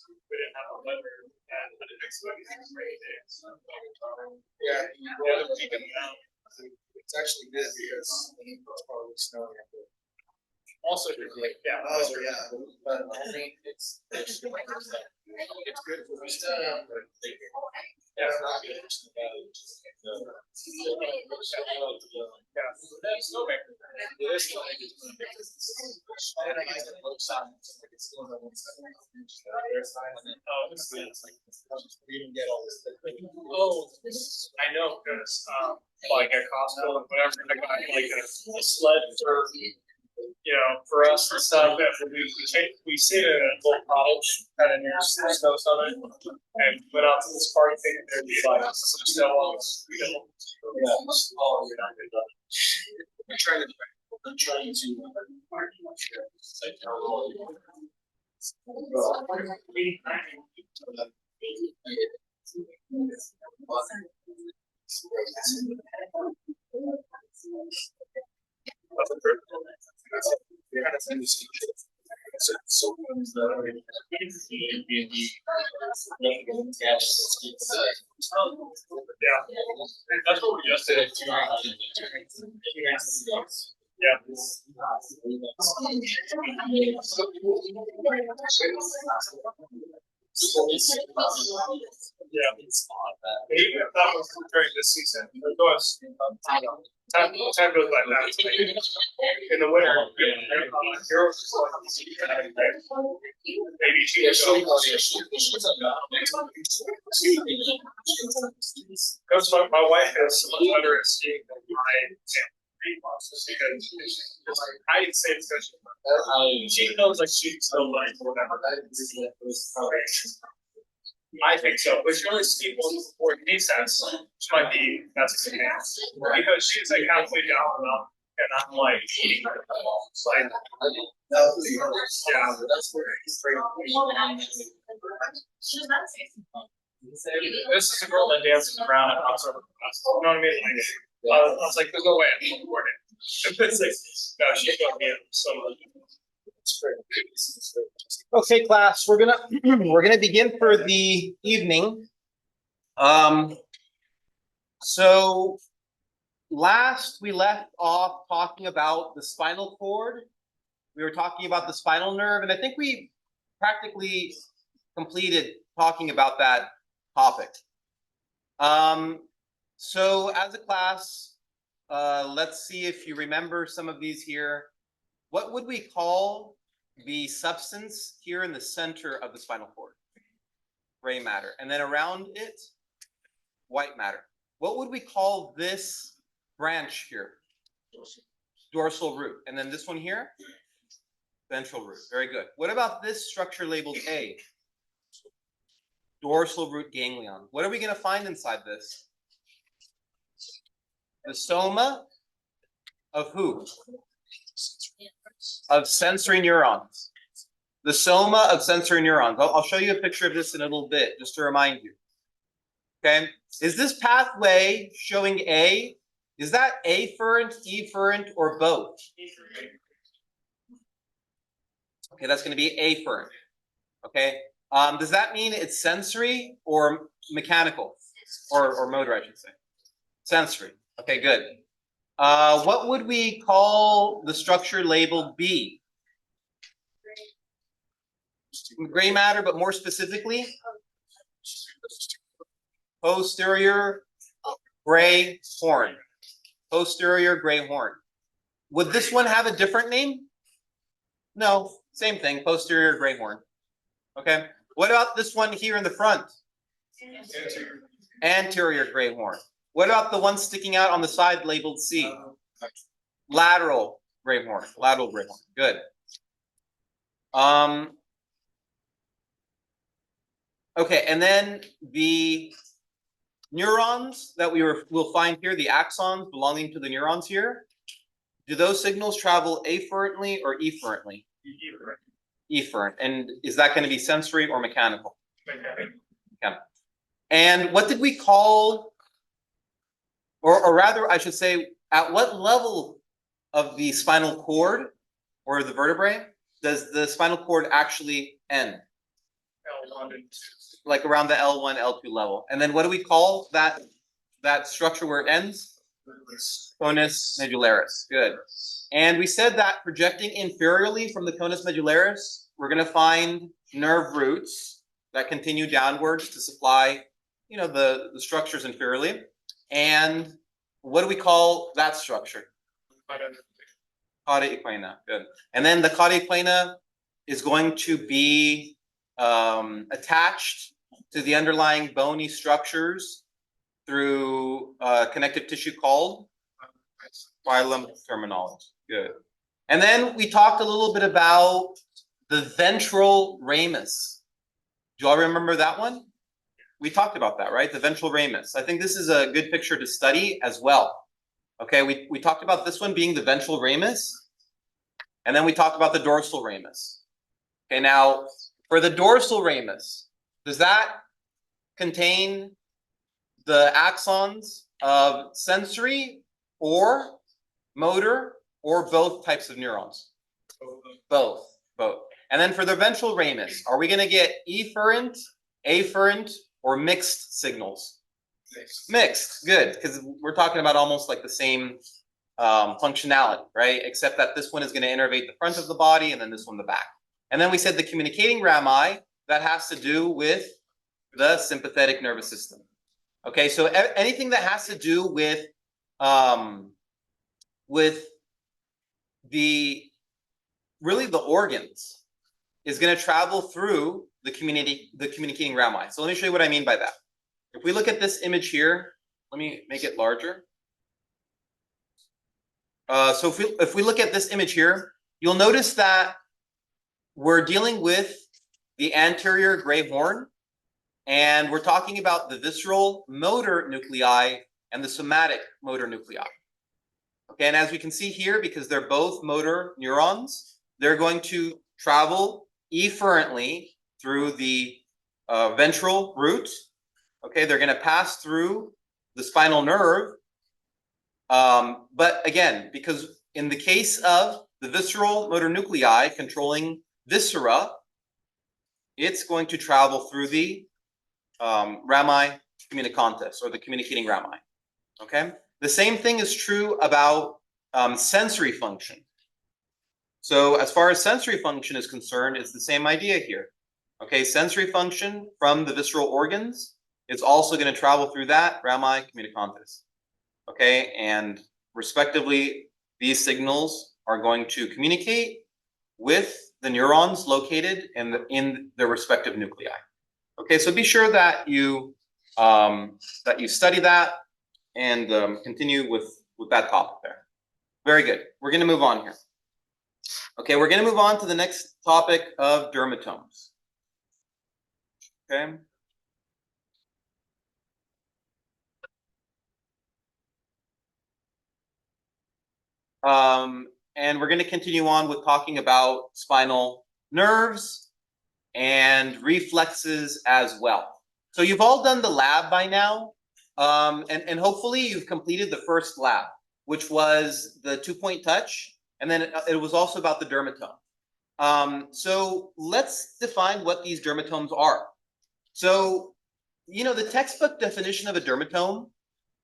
we didn't have a weather and I didn't expect it to rain day. Yeah, The other weekend now. it's actually good because it's probably snowing. Also, yeah. Oh, yeah, but I mean, it's good for us to have, but Yeah. it's not good. Yeah. That's no maker. It is still like and I guess it looks on, it's still on one side. Their side, and then, Oh, it's good. we didn't get all this. Oh, I know, because like at Costco and whatever, I got like a sled for for us and stuff. And we stayed in a little cottage kind of near snow summit, and went out to this party thing. And there'd be like some snow on the street. I'm trying to. Yeah, that's what we just did. Yeah. Yeah. Maybe if that was during this season, it was time goes by fast. In the winter, heroes just like maybe she was because my wife is so much better at skiing than I am. Because I didn't say it's because she knows like she's still like whatever. I think so, but she only skied once before it makes sense. Which might be that's a because she's like halfway down the mountain and I'm like eating her. It's like yeah, that's where it's this is a girl that dances around at October. You know what I mean? Like, I was like, there's no way I'm gonna afford it. It's like, no, she's gonna be in some of Okay, class, we're gonna begin for the evening. So last we left off talking about the spinal cord. We were talking about the spinal nerve, and I think we practically completed talking about that topic. So as a class, let's see if you remember some of these here. What would we call the substance here in the center of the spinal cord? Gray matter. And then around it, white matter. What would we call this branch here? Dorsal root. And then this one here? Ventral root. Very good. What about this structure labeled A? Dorsal root ganglion. What are we going to find inside this? The soma of who? Of sensory neurons. The soma of sensory neurons. I'll show you a picture of this in a little bit, just to remind you. Okay, is this pathway showing A? Is that afferent, efferent, or both? Okay, that's going to be afferent. Okay, does that mean it's sensory or mechanical, or motor, I should say? Sensory. Okay, good. What would we call the structure labeled B? Gray matter, but more specifically? Posterior gray horn. Posterior gray horn. Would this one have a different name? No, same thing, posterior gray horn. Okay, what about this one here in the front? Anterior gray horn. What about the one sticking out on the side labeled C? Lateral gray horn. Lateral gray horn. Good. Okay, and then the neurons that we'll find here, the axons belonging to the neurons here, do those signals travel afferently or efferently? Efferent. And is that going to be sensory or mechanical? Mechanical. And what did we call, or rather, I should say, at what level of the spinal cord or the vertebrae does the spinal cord actually end? L1 and 2. like around the L1, L2 level. And then what do we call that structure where it ends? Conus medullaris. Good. And we said that projecting inferiorly from the conus medullaris, we're going to find nerve roots that continue downwards to supply, the structures inferiorly. And what do we call that structure? Cauda equina. Good. And then the cauda equina is going to be attached to the underlying bony structures through connective tissue called phylum terminalis. Good. And then we talked a little bit about the ventral ramus. Do you all remember that one? We talked about that, right? The ventral ramus. I think this is a good picture to study as well. Okay, we talked about this one being the ventral ramus, and then we talked about the dorsal ramus. Okay, now for the dorsal ramus, does that contain the axons of sensory or motor or both types of neurons? Both. And then for the ventral ramus, are we going to get efferent, afferent, or mixed signals? Mixed. Good, because we're talking about almost like the same functionality, right? Except that this one is going to innervate the front of the body, and then this one the back. And then we said the communicating rami, that has to do with the sympathetic nervous system. Okay, so anything that has to do with the organs is going to travel through the communicating rami. So let me show you what I mean by that. If we look at this image here, let me make it larger. So if we look at this image here, you'll notice that we're dealing with the anterior gray horn, and we're talking about the visceral motor nuclei and the somatic motor nuclei. Okay, and as we can see here, because they're both motor neurons, they're going to travel efferently through the ventral root. Okay, they're going to pass through the spinal nerve. But again, because in the case of the visceral motor nuclei controlling viscera, it's going to travel through the rami communicantis, or the communicating rami. Okay, the same thing is true about sensory function. So as far as sensory function is concerned, it's the same idea here. Okay, sensory function from the visceral organs is also going to travel through that rami communicantis. Okay, and respectively, these signals are going to communicate with the neurons located in their respective nuclei. Okay, so be sure that you study that and continue with that topic there. Very good. We're going to move on here. Okay, we're going to move on to the next topic of dermatomes. Okay. And we're going to continue on with talking about spinal nerves and reflexes as well. So you've all done the lab by now, and hopefully you've completed the first lab, which was the 2-point touch, and then it was also about the dermatome. So let's define what these dermatomes are. So, the textbook definition of a dermatome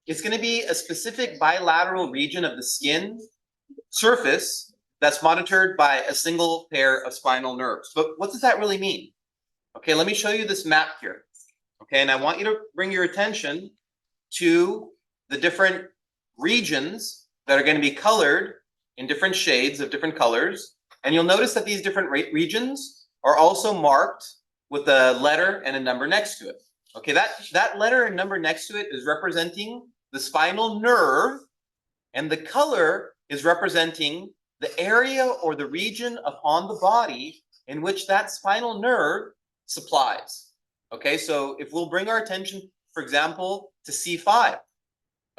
is going to be a specific bilateral region of the skin surface that's monitored by a single pair of spinal nerves. But what does that really mean? Okay, let me show you this map here. Okay, and I want you to bring your attention to the different regions that are going to be colored in different shades of different colors. And you'll notice that these different regions are also marked with a letter and a number next to it. Okay, that letter and number next to it is representing the spinal nerve, and the color is representing the area or the region upon the body in which that spinal nerve supplies. Okay, so if we'll bring our attention, for example, to C5.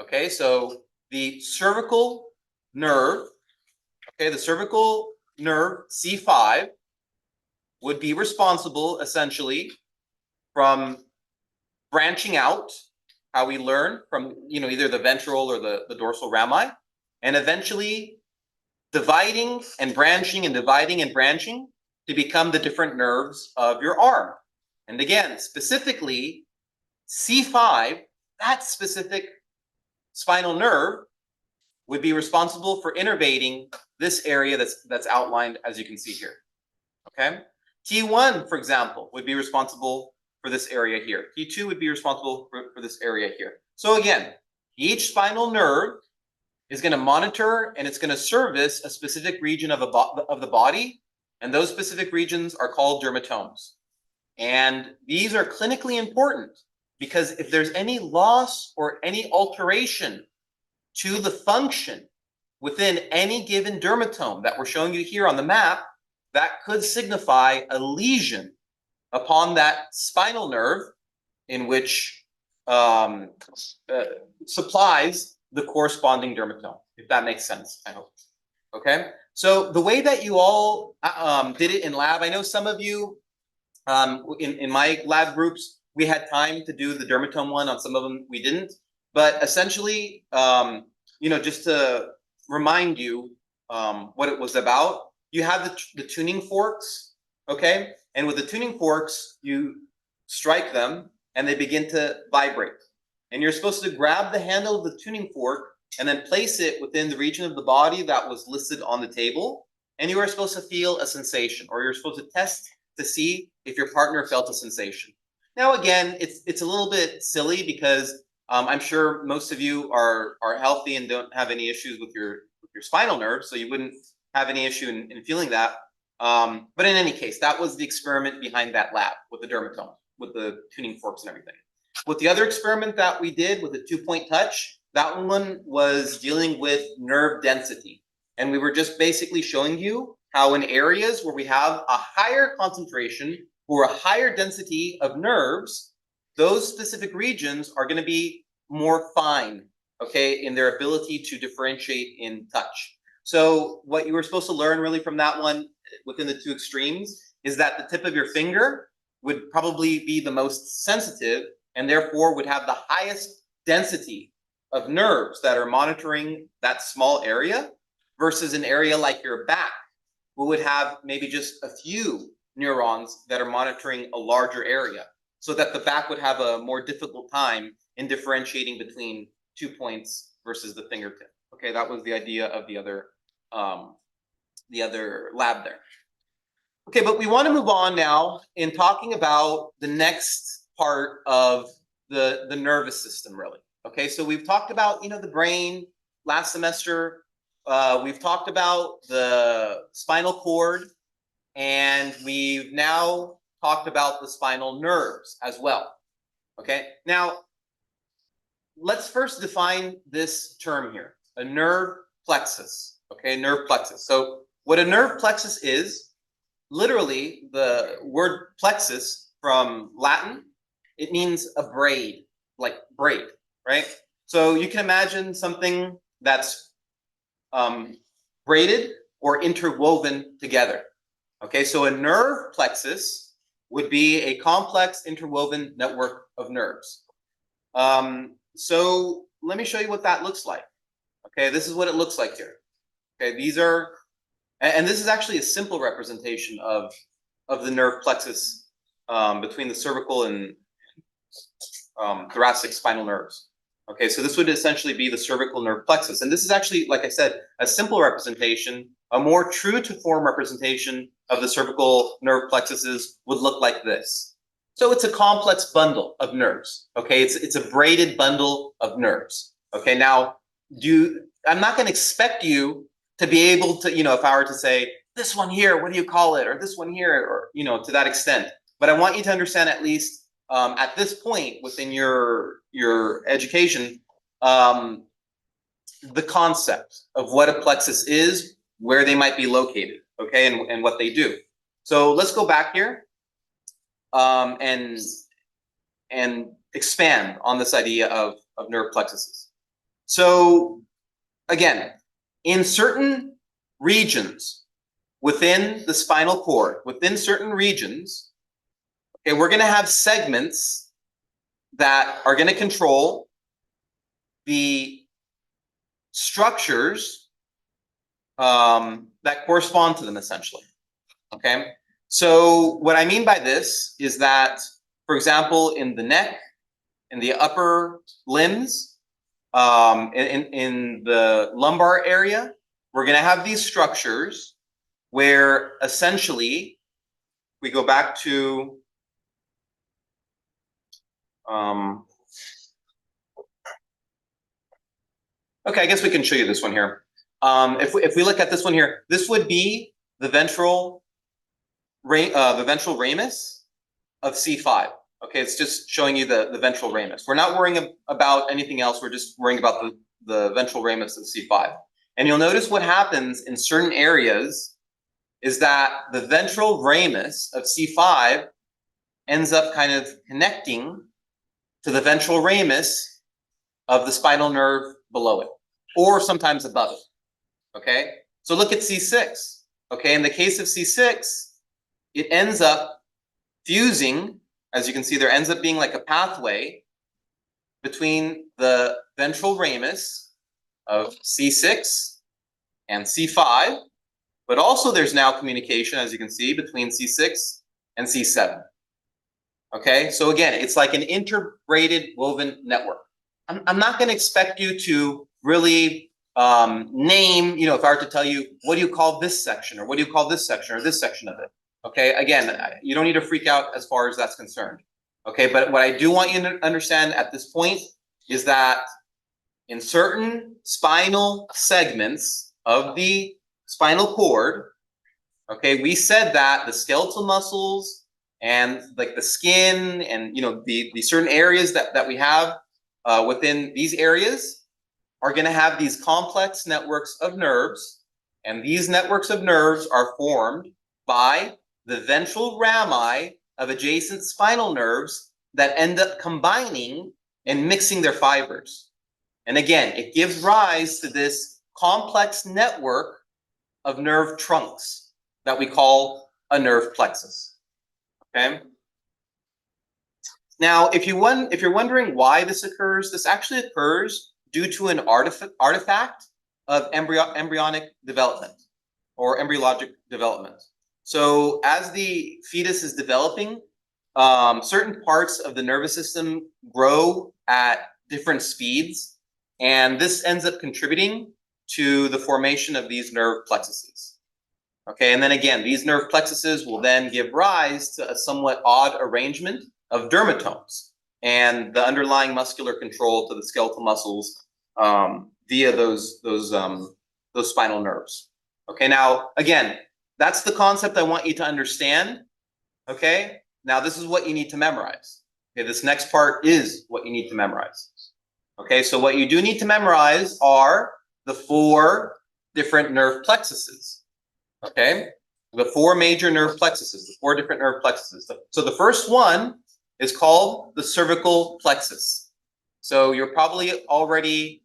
Okay, so the cervical nerve, the cervical nerve C5 would be responsible essentially from branching out, how we learn from either the ventral or the dorsal rami, and eventually dividing and branching and dividing and branching to become the different nerves of your arm. And again, specifically, C5, that specific spinal nerve would be responsible for innervating this area that's outlined as you can see here. Okay? T1, for example, would be responsible for this area here. T2 would be responsible for this area here. So again, each spinal nerve is going to monitor and it's going to service a specific region of the body, and those specific regions are called dermatomes. And these are clinically important because if there's any loss or any alteration to the function within any given dermatome that we're showing you here on the map, that could signify a lesion upon that spinal nerve in which supplies the corresponding dermatome, if that makes sense, I hope. Okay, so the way that you all did it in lab, I know some of you in my lab groups, we had time to do the dermatome one, on some of them we didn't, but essentially, just to remind you what it was about, you have the tuning forks, okay? And with the tuning forks, you strike them and they begin to vibrate. And you're supposed to grab the handle of the tuning fork and then place it within the region of the body that was listed on the table. And you are supposed to feel a sensation, or you're supposed to test to see if your partner felt a sensation. Now, again, it's a little bit silly because I'm sure most of you are healthy and don't have any issues with your spinal nerve, so you wouldn't have any issue in feeling that. But in any case, that was the experiment behind that lab with the dermatome, with the tuning forks and everything. With the other experiment that we did with the 2-point touch, that one was dealing with nerve density. And we were just basically showing you how in areas where we have a higher concentration or a higher density of nerves, those specific regions are going to be more fine, okay, in their ability to differentiate in touch. So what you were supposed to learn really from that one within the two extremes is that the tip of your finger would probably be the most sensitive and therefore would have the highest density of nerves that are monitoring that small area versus an area like your back, who would have maybe just a few neurons that are monitoring a larger area, so that the back would have a more difficult time in differentiating between 2 points versus the fingertip. Okay, that was the idea of the other lab there. Okay, but we want to move on now in talking about the next part of the nervous system, really. Okay, so we've talked about, the brain last semester. We've talked about the spinal cord, and we've now talked about the spinal nerves as well. Okay, now let's first define this term here, a nerve plexus. Okay, nerve plexus. So what a nerve plexus is, literally the word plexus from Latin, it means a braid, like braid, right? So you can imagine something that's braided or interwoven together. Okay, so a nerve plexus would be a complex interwoven network of nerves. So let me show you what that looks like. Okay, this is what it looks like here. Okay, these are, and this is actually a simple representation of the nerve plexus between the cervical and thoracic spinal nerves. Okay, so this would essentially be the cervical nerve plexus. And this is actually, like I said, a simple representation. A more true to form representation of the cervical nerve plexuses would look like this. So it's a complex bundle of nerves. Okay, it's a braided bundle of nerves. Okay, now I'm not going to expect you to be able to, if I were to say this one here, what do you call it, or this one here, or to that extent. But I want you to understand at least at this point within your education, the concept of what a plexus is, where they might be located, okay, and what they do. So let's go back here and expand on this idea of nerve plexuses. So again, in certain regions within the spinal cord, within certain regions, okay, we're going to have segments that are going to control the structures that correspond to them, essentially. Okay, so what I mean by this is that for example, in the neck, in the upper limbs, in the lumbar area, we're going to have these structures where essentially we go back to okay, I guess we can show you this one here. If we look at this one here, this would be the ventral ramus of C5. Okay, it's just showing you the ventral ramus. We're not worrying about anything else. We're just worrying about the ventral ramus of C5. And you'll notice what happens in certain areas is that the ventral ramus of C5 ends up kind of connecting to the ventral ramus of the spinal nerve below it, or sometimes above it. Okay, so look at C6. Okay, in the case of C6, it ends up fusing, as you can see, there ends up being like a pathway between the ventral ramus of C6 and C5, but also there's now communication, as you can see, between C6 and C7. Okay, so again, it's like an integrated woven network. I'm not going to expect you to really name, if I were to tell you, what do you call this section, or what do you call this section, or this section of it? Okay, again, you don't need to freak out as far as that's concerned. Okay, but what I do want you to understand at this point is that in certain spinal segments of the spinal cord, okay, we said that the skeletal muscles and like the skin and the certain areas that we have within these areas are going to have these complex networks of nerves, and these networks of nerves are formed by the ventral rami of adjacent spinal nerves that end up combining and mixing their fibers. And again, it gives rise to this complex network of nerve trunks that we call a nerve plexus. Okay. Now, if you're wondering why this occurs, this actually occurs due to an artifact of embryonic development or embryologic development. So as the fetus is developing, certain parts of the nervous system grow at different speeds, and this ends up contributing to the formation of these nerve plexuses. Okay, and then again, these nerve plexuses will then give rise to a somewhat odd arrangement of dermatomes and the underlying muscular control to the skeletal muscles via those spinal nerves. Okay, now again, that's the concept I want you to understand. Okay, now this is what you need to memorize. Okay, this next part is what you need to memorize. Okay, so what you do need to memorize are the 4 different nerve plexuses. Okay, the 4 major nerve plexuses, the 4 different nerve plexuses. So the first one is called the cervical plexus. So you're probably already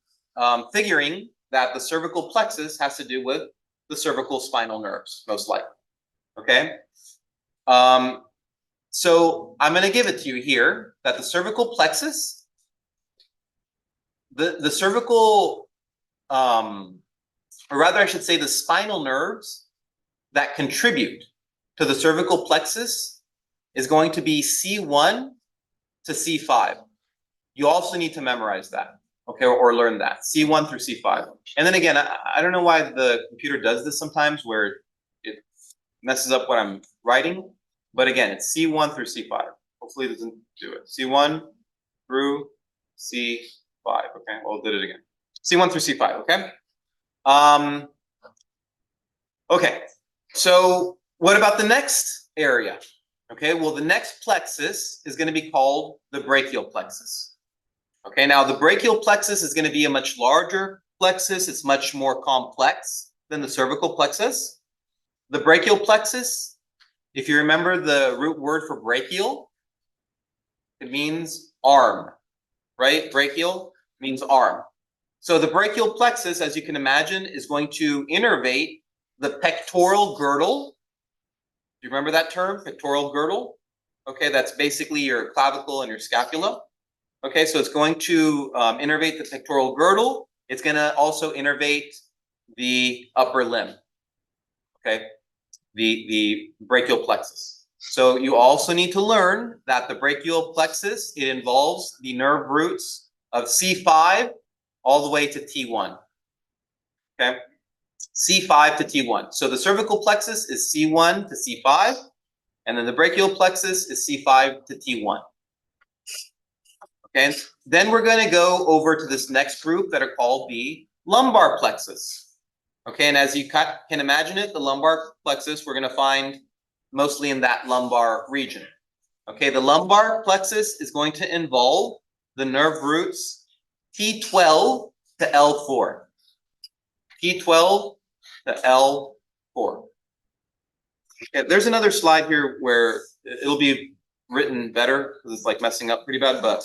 figuring that the cervical plexus has to do with the cervical spinal nerves, most likely. Okay, so I'm going to give it to you here that the cervical plexus, the cervical, or rather I should say the spinal nerves that contribute to the cervical plexus is going to be C1 to C5. You also need to memorize that, okay, or learn that, C1 through C5. And then again, I don't know why the computer does this sometimes where it messes up what I'm writing, but again, it's C1 through C5. Hopefully it doesn't do it. C1 through C5, okay, well, did it again. C1 through C5, okay? Okay, so what about the next area? Okay, well, the next plexus is going to be called the brachial plexus. Okay, now the brachial plexus is going to be a much larger plexus. It's much more complex than the cervical plexus. The brachial plexus, if you remember the root word for brachial, it means arm, right? Brachial means arm. So the brachial plexus, as you can imagine, is going to innervate the pectoral girdle. Do you remember that term, pectoral girdle? Okay, that's basically your clavicle and your scapula. Okay, so it's going to innervate the pectoral girdle. It's going to also innervate the upper limb. Okay, the brachial plexus. So you also need to learn that the brachial plexus, it involves the nerve roots of C5 all the way to T1. Okay, C5 to T1. So the cervical plexus is C1 to C5, and then the brachial plexus is C5 to T1. Okay, then we're going to go over to this next group that are called the lumbar plexus. Okay, and as you can imagine it, the lumbar plexus we're going to find mostly in that lumbar region. Okay, the lumbar plexus is going to involve the nerve roots T12 to L4. T12 to L4. Okay, there's another slide here where it'll be written better because it's like messing up pretty bad, but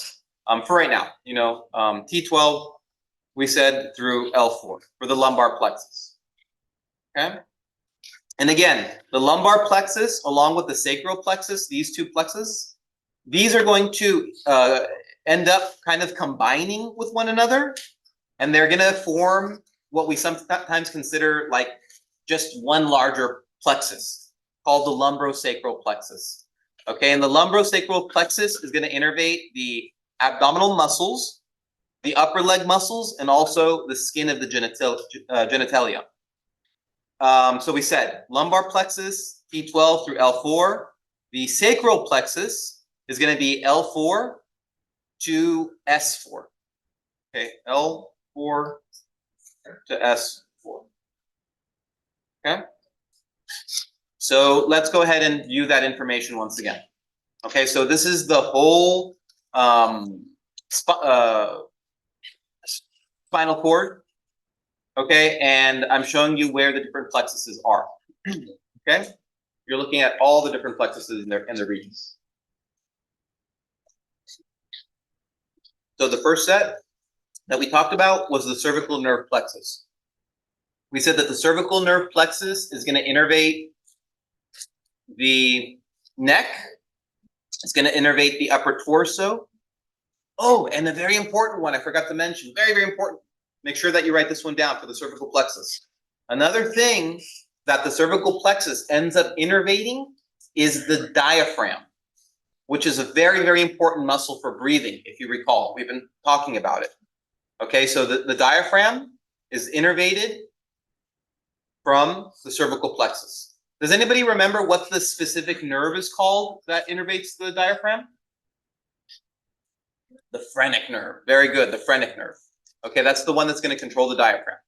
for right now, T12, we said through L4 for the lumbar plexus. Okay. And again, the lumbar plexus along with the sacral plexus, these two plexus, these are going to end up kind of combining with one another, and they're going to form what we sometimes consider like just one larger plexus called the lumbosacral plexus. Okay, and the lumbosacral plexus is going to innervate the abdominal muscles, the upper leg muscles, and also the skin of the genitalia. So we said lumbar plexus, T12 through L4. The sacral plexus is going to be L4 to S4. Okay, L4 to S4. Okay. So let's go ahead and view that information once again. Okay, so this is the whole spinal cord. Okay, and I'm showing you where the different plexuses are. Okay, you're looking at all the different plexuses in their regions. So the first set that we talked about was the cervical nerve plexus. We said that the cervical nerve plexus is going to innervate the neck. It's going to innervate the upper torso. Oh, and a very important one I forgot to mention, very, very important. Make sure that you write this one down for the cervical plexus. Another thing that the cervical plexus ends up innervating is the diaphragm, which is a very, very important muscle for breathing, if you recall. We've been talking about it. Okay, so the diaphragm is innervated from the cervical plexus. Does anybody remember what the specific nerve is called that innervates the diaphragm? The phrenic nerve. Very good, the phrenic nerve. Okay, that's the one that's going to control the diaphragm.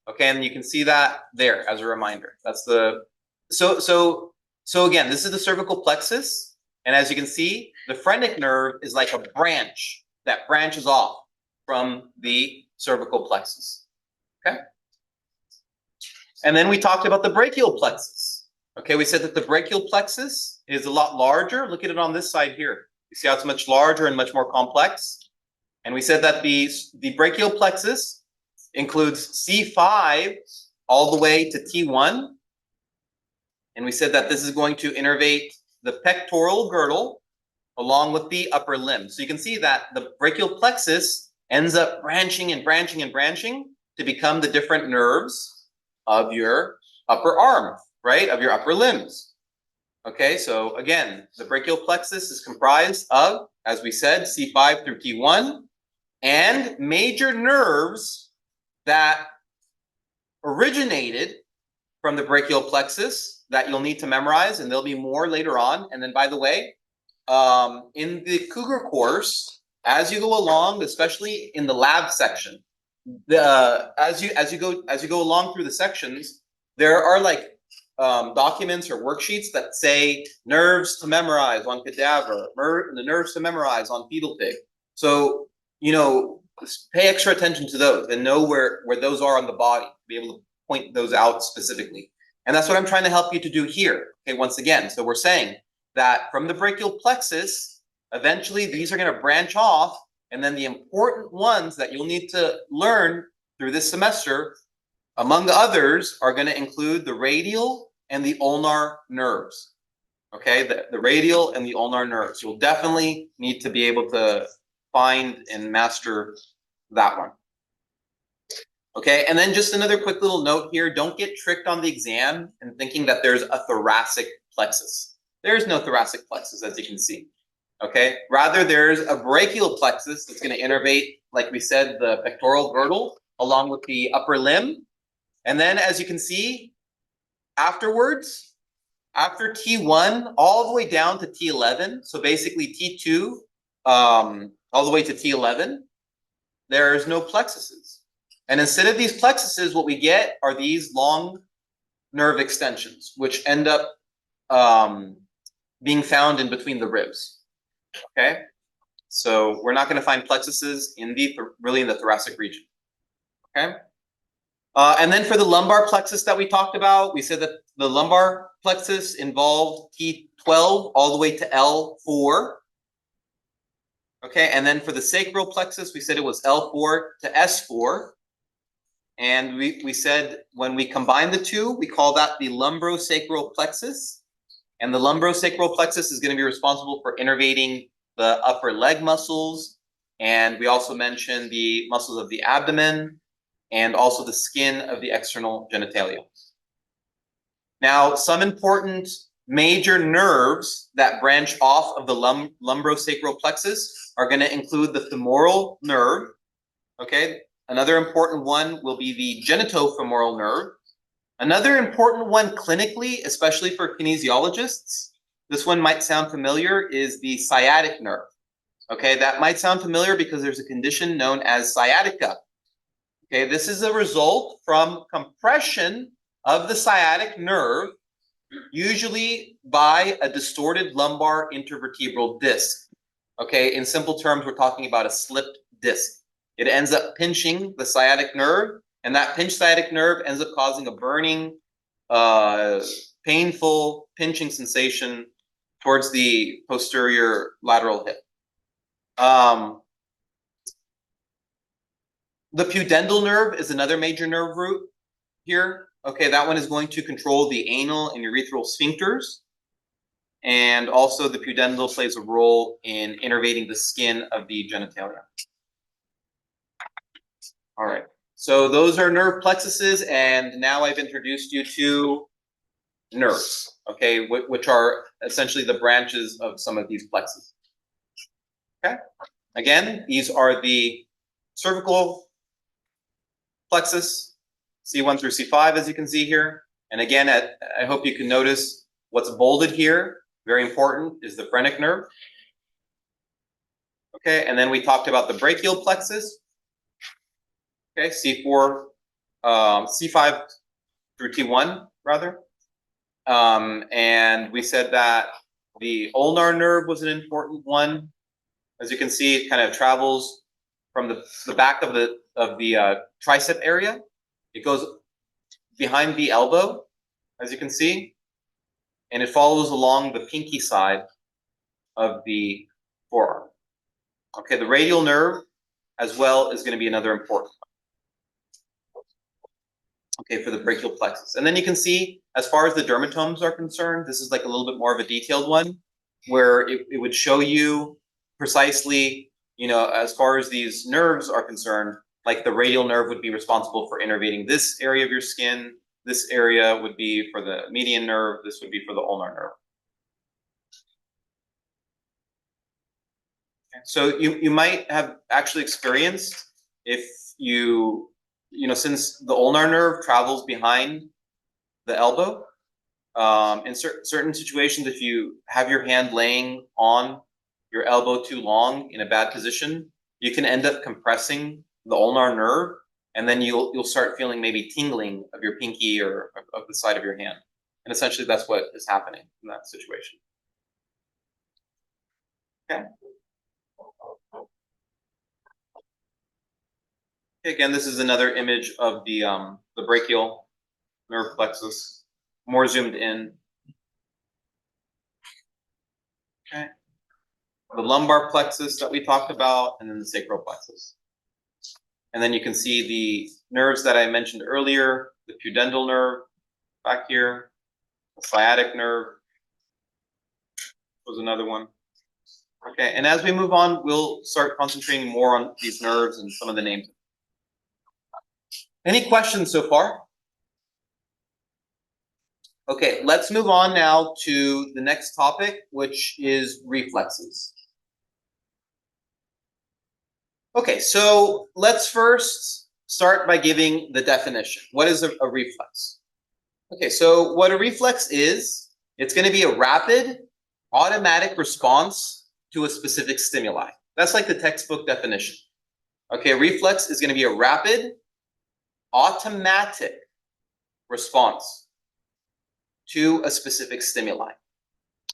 Okay, and you can see that there as a reminder. That's the so again, this is the cervical plexus, and as you can see, the phrenic nerve is like a branch that branches off from the cervical plexus. Okay? And then we talked about the brachial plexus. Okay, we said that the brachial plexus is a lot larger. Look at it on this side here. You see how it's much larger and much more complex? And we said that the brachial plexus includes C5 all the way to T1. And we said that this is going to innervate the pectoral girdle along with the upper limb. So you can see that the brachial plexus ends up branching and branching and branching to become the different nerves of your upper arm, right? Of your upper limbs. Okay, so again, the brachial plexus is comprised of, as we said, C5 through T1, and major nerves that originated from the brachial plexus that you'll need to memorize, and there'll be more later on. And then, by the way, in the Cougar course, as you go along, especially in the lab section, as you go along through the sections, there are like documents or worksheets that say nerves to memorize on cadaver, the nerves to memorize on fetal pig. So pay extra attention to those and know where those are on the body, be able to point those out specifically. And that's what I'm trying to help you to do here. Okay, once again, so we're saying that from the brachial plexus, eventually these are going to branch off, and then the important ones that you'll need to learn through this semester, among others, are going to include the radial and the ulnar nerves. Okay, the radial and the ulnar nerves. You'll definitely need to be able to find and master that one. Okay, and then just another quick little note here. Don't get tricked on the exam and thinking that there's a thoracic plexus. There's no thoracic plexus, as you can see. Okay, rather there's a brachial plexus that's going to innervate, like we said, the pectoral girdle along with the upper limb. And then, as you can see, afterwards, after T1, all the way down to T11, so basically T2, all the way to T11, there's no plexuses. And instead of these plexuses, what we get are these long nerve extensions, which end up being found in between the ribs. Okay, so we're not going to find plexuses in the really in the thoracic region. Okay, and then for the lumbar plexus that we talked about, we said that the lumbar plexus involved T12 all the way to L4. Okay, and then for the sacral plexus, we said it was L4 to S4. And we said when we combine the two, we call that the lumbosacral plexus. And the lumbosacral plexus is going to be responsible for innervating the upper leg muscles. And we also mentioned the muscles of the abdomen and also the skin of the external genitalia. Now, some important major nerves that branch off of the lumbosacral plexus are going to include the femoral nerve. Okay, another important one will be the genitofemoral nerve. Another important one clinically, especially for kinesiologists, this one might sound familiar, is the sciatic nerve. Okay, that might sound familiar because there's a condition known as sciatica. Okay, this is a result from compression of the sciatic nerve, usually by a distorted lumbar intervertebral disc. Okay, in simple terms, we're talking about a slipped disc. It ends up pinching the sciatic nerve, and that pinched sciatic nerve ends up causing a burning, painful pinching sensation towards the posterior lateral hip. The pudendal nerve is another major nerve root here. Okay, that one is going to control the anal and urethral sphincters. And also the pudendal plays a role in innervating the skin of the genitalia. All right, so those are nerve plexuses, and now I've introduced you to nerves, okay, which are essentially the branches of some of these plexuses. Okay, again, these are the cervical plexus, C1 through C5, as you can see here. And again, I hope you can notice what's bolded here, very important, is the phrenic nerve. Okay, and then we talked about the brachial plexus. Okay, C4, C5 through T1, rather. And we said that the ulnar nerve was an important one. As you can see, it kind of travels from the back of the tricep area. It goes behind the elbow, as you can see, and it follows along the pinky side of the forearm. Okay, the radial nerve as well is going to be another important one. Okay, for the brachial plexus. And then you can see, as far as the dermatomes are concerned, this is like a little bit more of a detailed one, where it would show you precisely, you know, as far as these nerves are concerned, like the radial nerve would be responsible for innervating this area of your skin, this area would be for the median nerve, this would be for the ulnar nerve. Okay. So you might have actually experienced, if you know, since the ulnar nerve travels behind the elbow, in certain situations, if you have your hand laying on your elbow too long in a bad position, you can end up compressing the ulnar nerve, and then you'll start feeling maybe tingling of your pinky or of the side of your hand. And essentially that's what is happening in that situation. Okay. Again, this is another image of the brachial nerve plexus, more zoomed in. Okay. The lumbar plexus that we talked about, and then the sacral plexus. And then you can see the nerves that I mentioned earlier, the pudendal nerve back here, the sciatic nerve was another one. Okay, and as we move on, we'll start concentrating more on these nerves and some of the names. Any questions so far? Okay, let's move on now to the next topic, which is reflexes. Okay, so let's first start by giving the definition. What is a reflex? Okay, so what a reflex is, it's going to be a rapid, automatic response to a specific stimuli. That's like the textbook definition. Okay, a reflex is going to be a rapid, automatic response to a specific stimuli.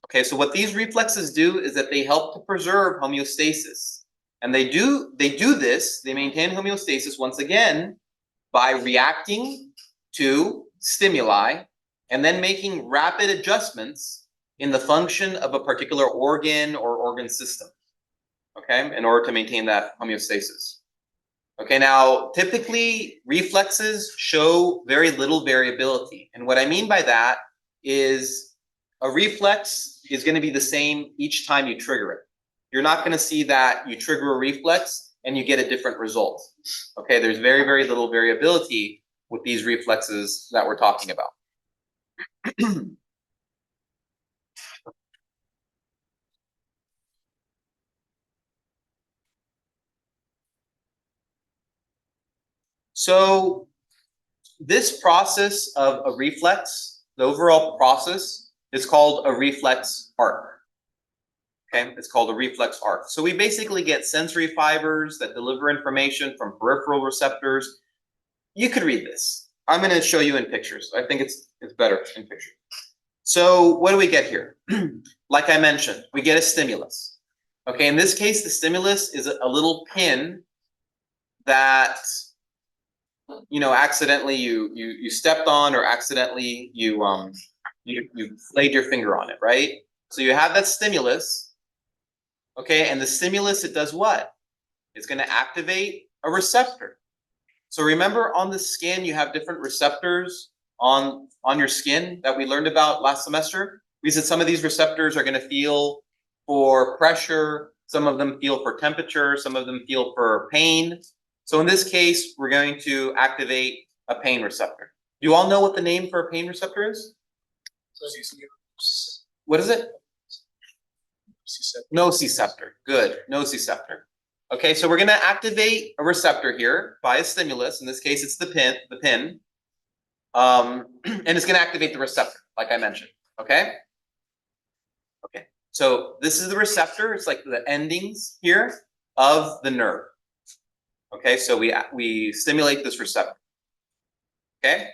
Okay, so what these reflexes do is that they help to preserve homeostasis. And they do this, they maintain homeostasis once again by reacting to stimuli and then making rapid adjustments in the function of a particular organ or organ system, okay, in order to maintain that homeostasis. Okay, now typically reflexes show very little variability. And what I mean by that is a reflex is going to be the same each time you trigger it. You're not going to see that you trigger a reflex and you get a different result. Okay, there's very, very little variability with these reflexes that we're talking about. So this process of a reflex, the overall process, is called a reflex arc. Okay, it's called a reflex arc. So we basically get sensory fibers that deliver information from peripheral receptors. You could read this. I'm going to show you in pictures. I think it's better in pictures. So what do we get here? Like I mentioned, we get a stimulus. Okay, in this case, the stimulus is a little pin that accidentally you stepped on, or accidentally you laid your finger on it, right? So you have that stimulus. Okay, and the stimulus, it does what? It's going to activate a receptor. So remember, on the skin, you have different receptors on your skin that we learned about last semester. We said some of these receptors are going to feel for pressure, some of them feel for temperature, some of them feel for pain. So in this case, we're going to activate a pain receptor. Do you all know what the name for a pain receptor is? What is it? Nociceptor. Good. Nociceptor. Okay, so we're going to activate a receptor here by a stimulus. In this case, it's the pin. And it's going to activate the receptor, like I mentioned. Okay? Okay. So this is the receptor. It's like the endings here of the nerve. Okay, so we stimulate this receptor. Okay?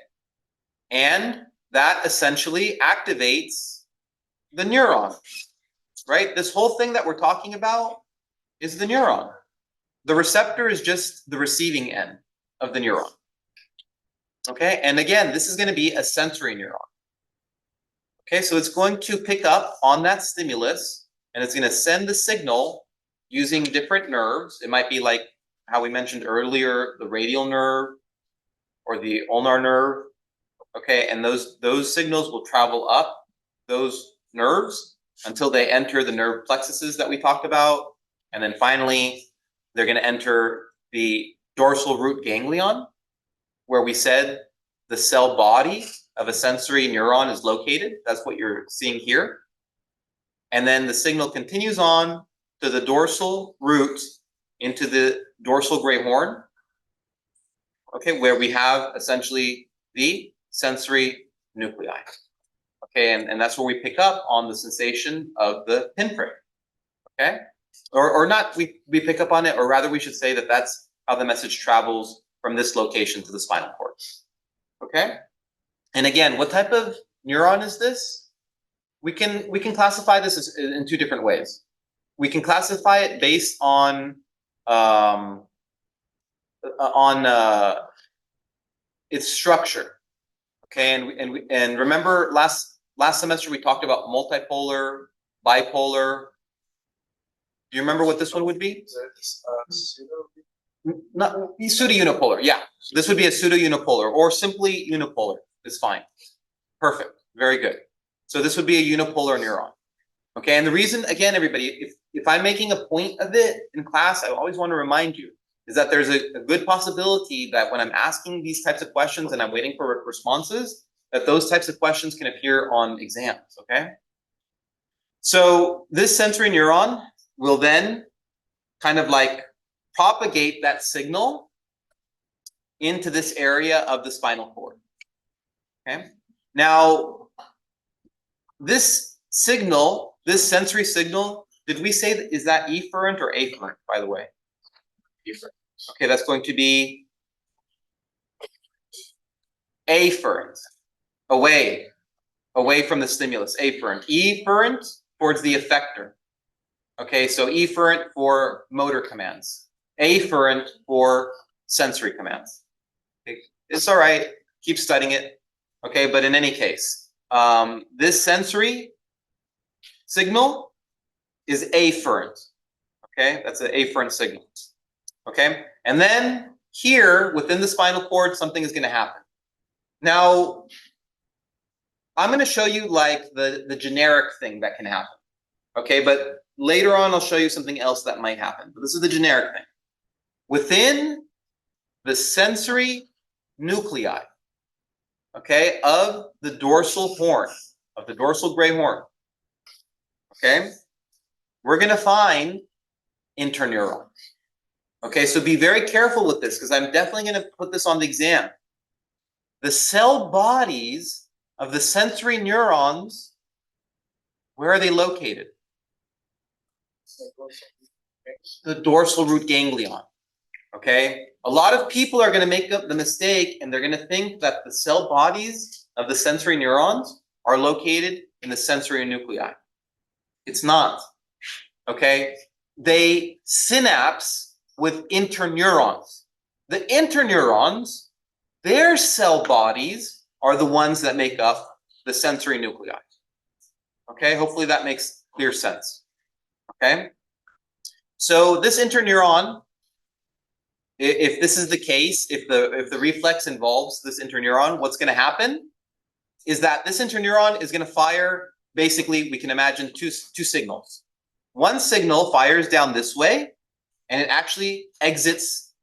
And that essentially activates the neuron. Right? This whole thing that we're talking about is the neuron. The receptor is just the receiving end of the neuron. Okay, and again, this is going to be a sensory neuron. Okay, so it's going to pick up on that stimulus, and it's going to send the signal using different nerves. It might be like how we mentioned earlier, the radial nerve or the ulnar nerve. Okay, and those signals will travel up those nerves until they enter the nerve plexuses that we talked about. And then finally, they're going to enter the dorsal root ganglion, where we said the cell body of a sensory neuron is located. That's what you're seeing here. And then the signal continues on to the dorsal root into the dorsal gray horn, okay, where we have essentially the sensory nuclei. Okay, and that's where we pick up on the sensation of the pinprick. Okay, or not, we pick up on it, or rather we should say that that's how the message travels from this location to the spinal cord. Okay, and again, what type of neuron is this? We can classify this in two different ways. We can classify it based on its structure. Okay, and remember last semester we talked about multipolar, bipolar. Do you remember what this one would be? Not pseudo-unipolar. Yeah, this would be a pseudo-unipolar, or simply unipolar is fine. Perfect. Very good. So this would be a unipolar neuron. Okay, and the reason, again, everybody, if I'm making a point of it in class, I always want to remind you is that there's a good possibility that when I'm asking these types of questions and I'm waiting for responses, that those types of questions can appear on exams, okay? So this sensory neuron will then kind of like propagate that signal into this area of the spinal cord, okay? Now, this signal, this sensory signal, did we say that, is that efferent or afferent, by the way? Efferent. Okay, that's going to be afferent, away from the stimulus, afferent. Efferent towards the effector. Okay, so efferent for motor commands, afferent for sensory commands. Okay, it's all right, keep studying it. Okay, but in any case, this sensory signal is afferent. Okay, that's an afferent signal. Okay, and then here within the spinal cord, something is going to happen. Now, I'm going to show you like the generic thing that can happen. Okay, but later on I'll show you something else that might happen. But this is the generic thing. Within the sensory nuclei, okay, of the dorsal horn, of the dorsal gray horn, okay, we're going to find interneurons. Okay, so be very careful with this because I'm definitely going to put this on the exam. The cell bodies of the sensory neurons, where are they located? The dorsal root ganglion. Okay, a lot of people are going to make up the mistake and they're going to think that the cell bodies of the sensory neurons are located in the sensory nuclei. It's not. Okay, they synapse with interneurons. The interneurons, their cell bodies are the ones that make up the sensory nuclei. Okay, hopefully that makes clear sense. Okay, so this interneuron, if this is the case, if the reflex involves this interneuron, what's going to happen is that this interneuron is going to fire, basically, we can imagine two signals. One signal fires down this way, and it actually exits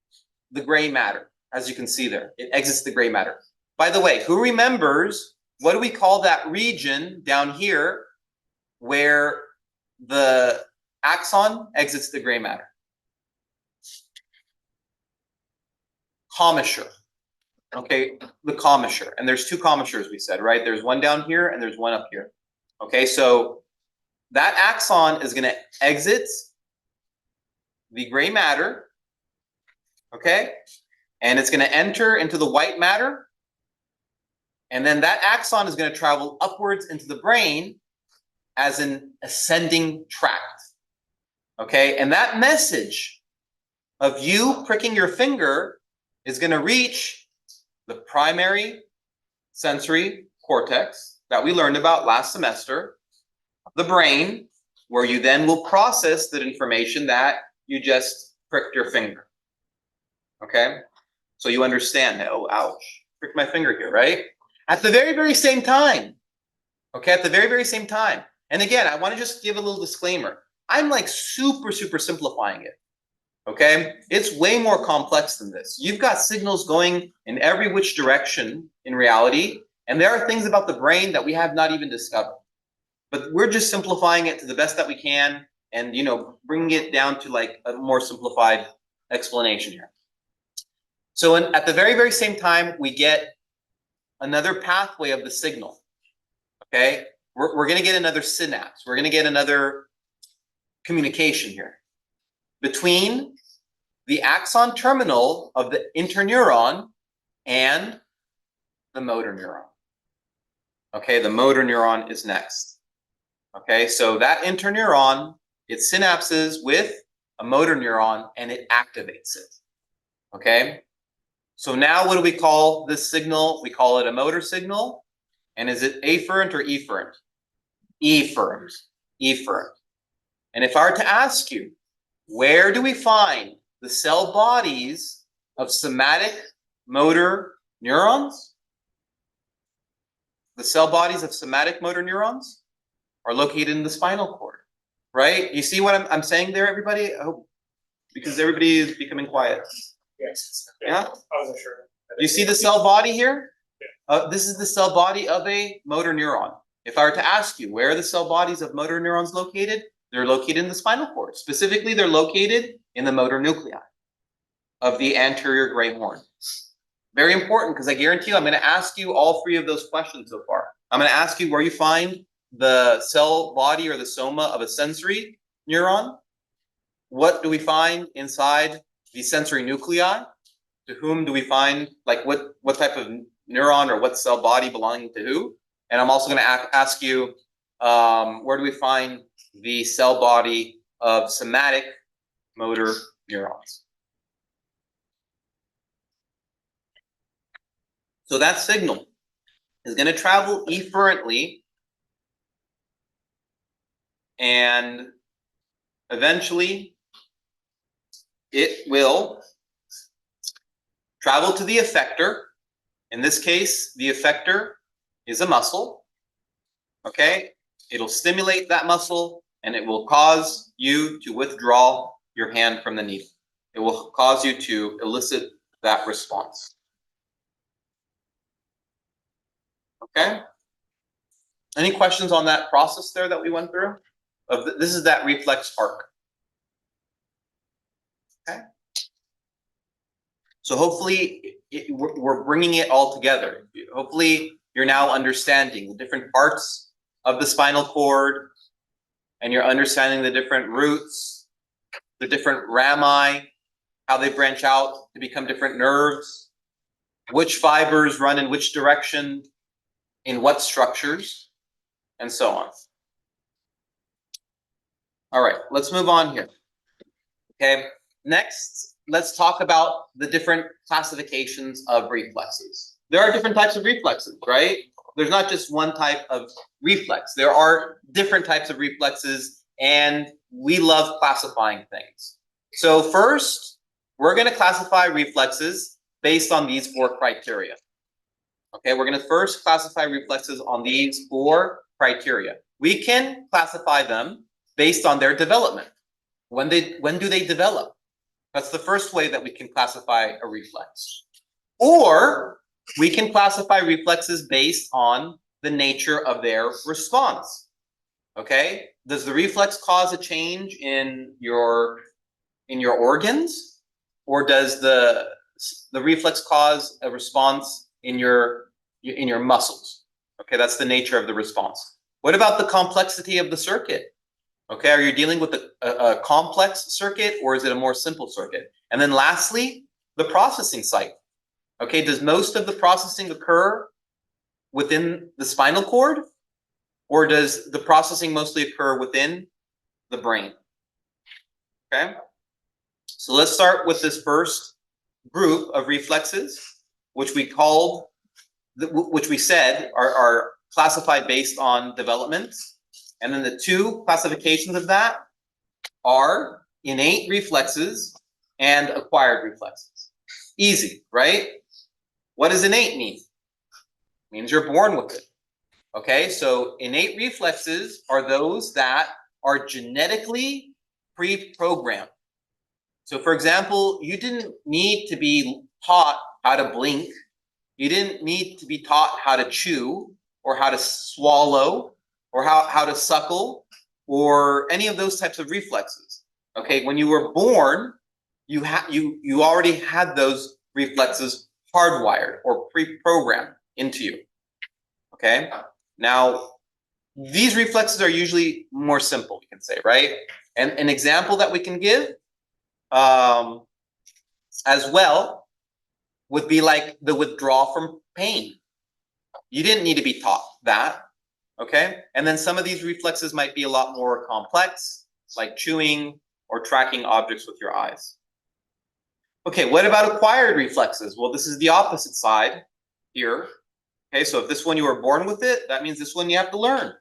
the gray matter, as you can see there. It exits the gray matter. By the way, who remembers, what do we call that region down here where the axon exits the gray matter? Commissure. Okay, the commissure. And there's two commissures, we said, right? There's one down here and there's one up here. Okay, so that axon is going to exit the gray matter, okay? And it's going to enter into the white matter. And then that axon is going to travel upwards into the brain as an ascending tract, okay? And that message of you pricking your finger is going to reach the primary sensory cortex that we learned about last semester, the brain, where you then will process that information that you just pricked your finger. Okay? So you understand that, oh, ouch, pricked my finger here, right? At the very, very same time. Okay, at the very, very same time. And again, I want to just give a little disclaimer. I'm like super simplifying it. Okay? It's way more complex than this. You've got signals going in every which direction in reality, and there are things about the brain that we have not even discovered. But we're just simplifying it to the best that we can and, you know, bringing it down to like a more simplified explanation here. So at the very, very same time, we get another pathway of the signal, okay? We're going to get another synapse. We're going to get another communication here between the axon terminal of the interneuron and the motor neuron. Okay, the motor neuron is next. Okay, so that interneuron, it synapses with a motor neuron and it activates it. Okay, so now what do we call this signal? We call it a motor signal. And is it afferent or efferent? Efferent. Efferent. And if I were to ask you, where do we find the cell bodies of somatic motor neurons? The cell bodies of somatic motor neurons are located in the spinal cord, right? You see what I'm saying there, everybody? I hope, because everybody is becoming quiet. Yes. Yeah? I wasn't sure. You see the cell body here? This is the cell body of a motor neuron. If I were to ask you, where are the cell bodies of motor neurons located? They're located in the spinal cord. Specifically, they're located in the motor nuclei of the anterior gray horn. Very important, because I guarantee you I'm going to ask you all three of those questions so far. I'm going to ask you where you find the cell body or the soma of a sensory neuron. What do we find inside the sensory nuclei? To whom do we find, like what type of neuron or what cell body belonging to who? And I'm also going to ask you, where do we find the cell body of somatic motor neurons? So that signal is going to travel efferently and eventually it will travel to the effector. In this case, the effector is a muscle. Okay, it'll stimulate that muscle and it will cause you to withdraw your hand from the needle. It will cause you to elicit that response. Okay, any questions on that process there that we went through? This is that reflex arc. Okay, so hopefully we're bringing it all together. Hopefully you're now understanding the different parts of the spinal cord, and you're understanding the different roots, the different rami, how they branch out to become different nerves, which fibers run in which direction, in what structures, and so on. All right, let's move on here. Okay, next, let's talk about the different classifications of reflexes. There are different types of reflexes, right? There's not just one type of reflex. There are different types of reflexes, and we love classifying things. So first, we're going to classify reflexes based on these 4 criteria. Okay, we're going to first classify reflexes on these 4 criteria. We can classify them based on their development. When do they develop? That's the first way that we can classify a reflex. Or we can classify reflexes based on the nature of their response. Okay, does the reflex cause a change in your organs, or does the reflex cause a response in your muscles? Okay, that's the nature of the response. What about the complexity of the circuit? Okay, are you dealing with a complex circuit, or is it a more simple circuit? And then lastly, the processing site. Okay, does most of the processing occur within the spinal cord, or does the processing mostly occur within the brain? Okay, so let's start with this first group of reflexes, which we said are classified based on development. And then the 2 classifications of that are innate reflexes and acquired reflexes. Easy, right? What does innate mean? It means you're born with it. Okay, so innate reflexes are those that are genetically pre-programmed. So for example, you didn't need to be taught how to blink. You didn't need to be taught how to chew or how to swallow or how to suckle or any of those types of reflexes. Okay, when you were born, you already had those reflexes hardwired or pre-programmed into you. Okay, now these reflexes are usually more simple, we can say, right? And an example that we can give as well would be like the withdrawal from pain. You didn't need to be taught that, okay? And then some of these reflexes might be a lot more complex, like chewing or tracking objects with your eyes. Okay, what about acquired reflexes? Well, this is the opposite side here. Okay, so if this one you were born with it, that means this one you have to learn.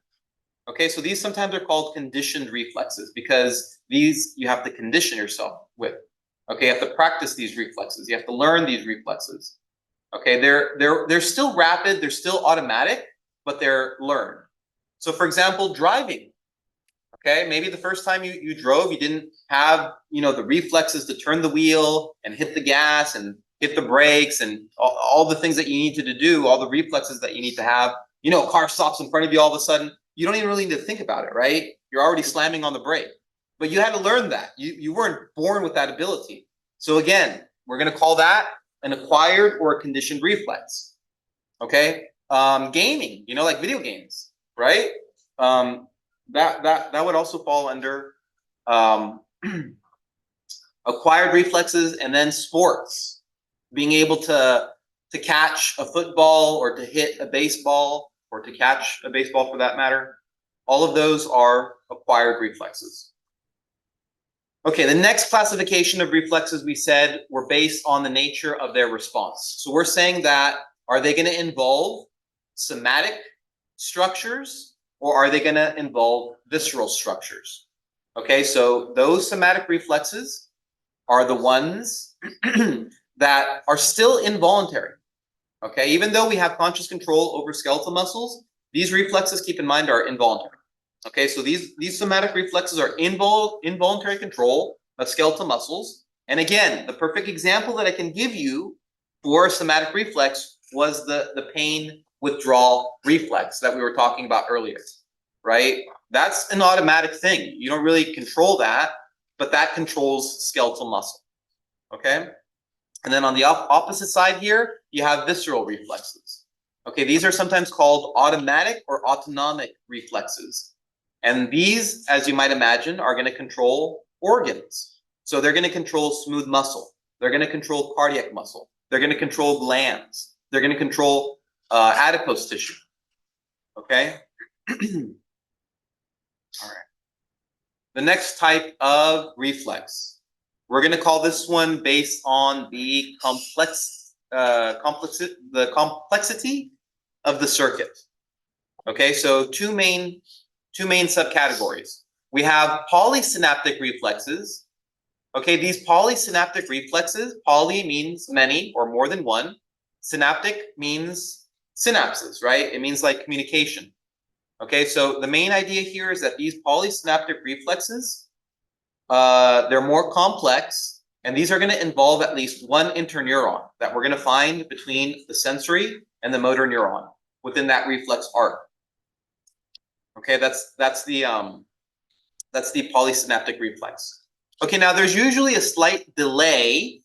Okay, so these sometimes are called conditioned reflexes because these you have to condition yourself with. Okay, you have to practice these reflexes. You have to learn these reflexes. Okay, they're still rapid, they're still automatic, but they're learned. So for example, driving. Okay, maybe the first time you drove, you didn't have, the reflexes to turn the wheel and hit the gas and hit the brakes and all the things that you need to do, all the reflexes that you need to have. You know, a car stops in front of you all of a sudden, you don't even really need to think about it, right? You're already slamming on the brake. But you had to learn that. You weren't born with that ability. So again, we're going to call that an acquired or a conditioned reflex. Okay? Gaming, you know, like video games, right? That would also fall under acquired reflexes. And then sports, being able to catch a football or to hit a baseball or to catch a baseball for that matter. All of those are acquired reflexes. Okay, the next classification of reflexes we said were based on the nature of their response. So we're saying that, are they going to involve somatic structures or are they going to involve visceral structures? Okay, so those somatic reflexes are the ones that are still involuntary. Okay, even though we have conscious control over skeletal muscles, these reflexes, keep in mind, are involuntary. Okay, so these somatic reflexes are involuntary control of skeletal muscles. And again, the perfect example that I can give you for a somatic reflex was the pain withdrawal reflex that we were talking about earlier, right? That's an automatic thing. You don't really control that, but that controls skeletal muscle, okay? And then on the opposite side here, you have visceral reflexes. Okay, these are sometimes called automatic or autonomic reflexes. And these, as you might imagine, are going to control organs. So they're going to control smooth muscle. They're going to control cardiac muscle. They're going to control glands. They're going to control adipose tissue. Okay? All right. The next type of reflex, we're going to call this one based on the complexity of the circuit. Okay, so two main subcategories. We have polysynaptic reflexes. Okay, these polysynaptic reflexes, poly means many or more than one. Synaptic means synapses, right? It means like communication. Okay, so the main idea here is that these polysynaptic reflexes, they're more complex, and these are going to involve at least one interneuron that we're going to find between the sensory and the motor neuron within that reflex arc. Okay, that's the polysynaptic reflex. Okay, now there's usually a slight delay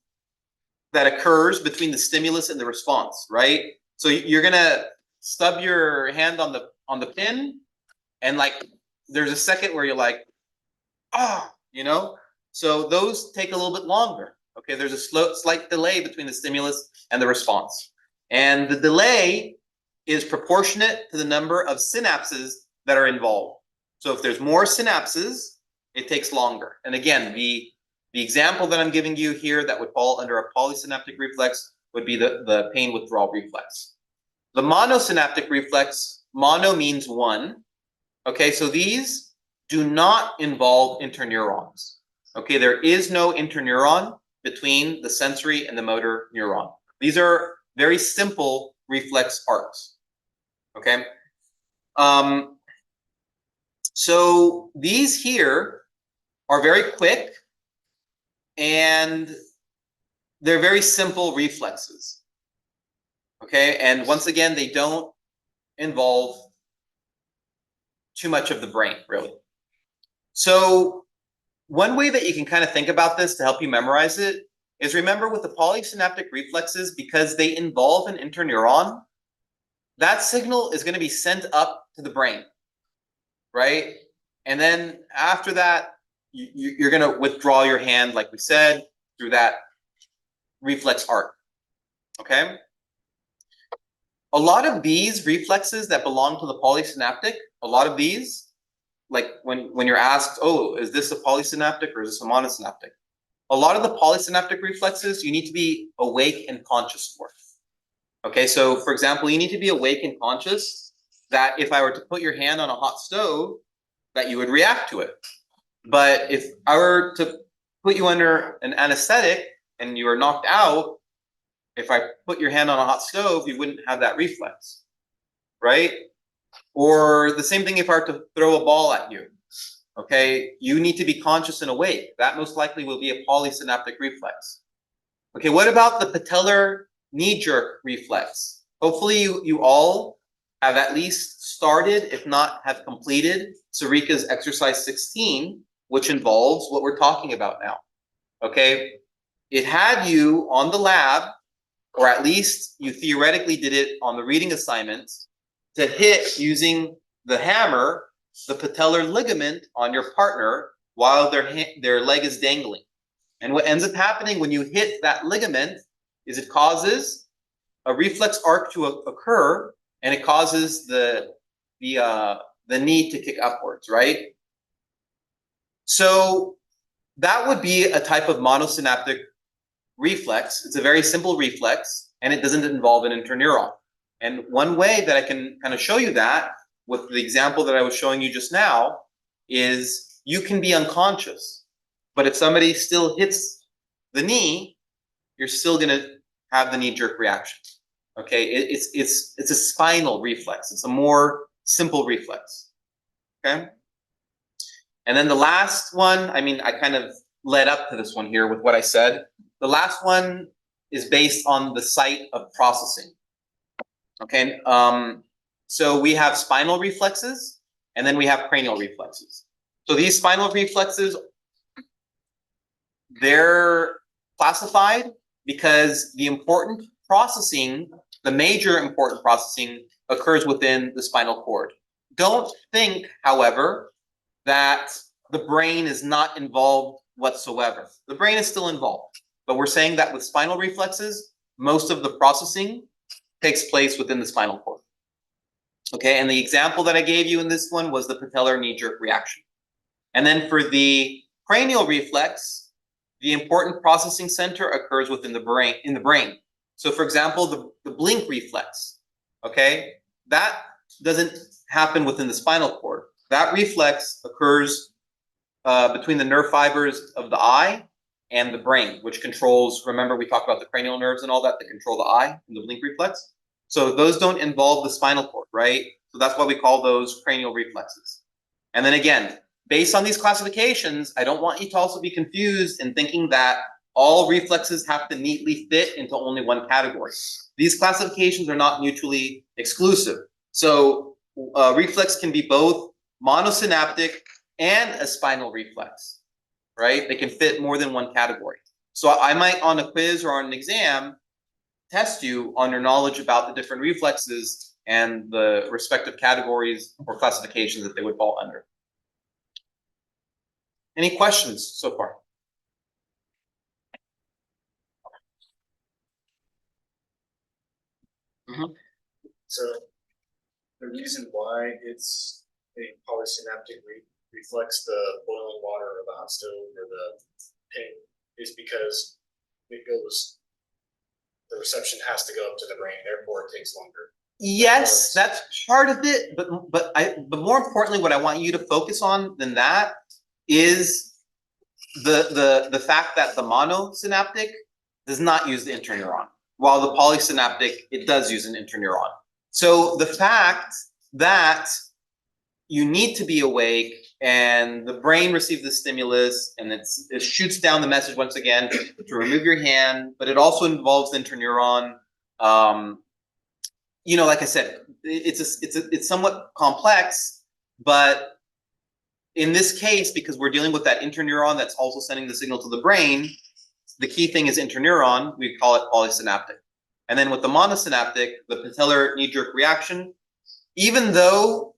that occurs between the stimulus and the response, right? So you're gonna stub your hand on the pin, and like there's a second where you're like, you know. So those take a little bit longer. Okay, there's a slight delay between the stimulus and the response, and the delay is proportionate to the number of synapses that are involved. So if there's more synapses, it takes longer. And again, the example that I'm giving you here that would fall under a polysynaptic reflex would be the pain withdrawal reflex. The monosynaptic reflex, mono means one. Okay, so these do not involve interneurons. Okay, there is no interneuron between the sensory and the motor neuron. These are very simple reflex arcs. Okay. So these here are very quick and they're very simple reflexes. Okay, and once again, they don't involve too much of the brain, really. So one way that you can kind of think about this to help you memorize it is, remember with the polysynaptic reflexes, because they involve an interneuron, that signal is going to be sent up to the brain, right? And then after that, you're going to withdraw your hand, like we said, through that reflex arc, okay? A lot of these reflexes that belong to the polysynaptic, a lot of these, like when you're asked, oh, is this a polysynaptic or is this a monosynaptic? A lot of the polysynaptic reflexes, you need to be awake and conscious for. Okay, so for example, you need to be awake and conscious that if I were to put your hand on a hot stove, that you would react to it. But if I were to put you under an anesthetic and you are knocked out, if I put your hand on a hot stove, you wouldn't have that reflex, right? Or the same thing if I were to throw a ball at you, okay? You need to be conscious and awake. That most likely will be a polysynaptic reflex, Okay, what about the patellar knee jerk reflex? Hopefully you all have at least started, if not have completed, Sarika's exercise 16, which involves what we're talking about now. Okay, it had you on the lab, or at least you theoretically did it on the reading assignments, to hit using the hammer the patellar ligament on your partner while their leg is dangling. And what ends up happening when you hit that ligament is it causes a reflex arc to occur, and it causes the knee to kick upwards, right? So that would be a type of monosynaptic reflex. It's a very simple reflex, and it doesn't involve an interneuron. And one way that I can kind of show you that with the example that I was showing you just now is you can be unconscious, but if somebody still hits the knee, you're still going to have the knee jerk reaction. Okay, it's a spinal reflex. It's a more simple reflex. Okay, and then the last one, I mean, I kind of led up to this one here with what I said. The last one is based on the site of processing. Okay, so we have spinal reflexes, and then we have cranial reflexes. So these spinal reflexes, they're classified because the important processing, the major important processing, occurs within the spinal cord. Don't think, however, that the brain is not involved whatsoever. The brain is still involved, but we're saying that with spinal reflexes, most of the processing takes place within the spinal cord. Okay, and the example that I gave you in this one was the patellar knee jerk reaction. And then for the cranial reflex, the important processing center occurs within the brain. So for example, the blink reflex, okay, that doesn't happen within the spinal cord. That reflex occurs between the nerve fibers of the eye and the brain, which controls, remember we talked about the cranial nerves and all that control the eye and the blink reflex. So those don't involve the spinal cord, right? So that's why we call those cranial reflexes. And then again, based on these classifications, I don't want you to also be confused in thinking that all reflexes have to neatly fit into only one category. These classifications are not mutually exclusive. So reflex can be both monosynaptic and a spinal reflex, right? They can fit more than one category. So I might, on a quiz or on an exam, test you on your knowledge about the different reflexes and the respective categories or classifications that they would fall under. Any questions so far? So the reason why it's a polysynaptic reflex, the boiling water or the hot stove or the pain, is because it goes, the reception has to go up to the brain, therefore it takes longer. Yes, that's part of it, but more importantly, what I want you to focus on than that is the fact that the monosynaptic does not use the interneuron, while the polysynaptic, it does use an interneuron. So the fact that you need to be awake and the brain receives the stimulus and it shoots down the message once again to remove your hand, but it also involves the interneuron. You know, like I said, it's somewhat complex, but in this case, because we're dealing with that interneuron that's also sending the signal to the brain, the key thing is interneuron, we call it polysynaptic. And then with the monosynaptic, the patellar knee-jerk reaction, even though,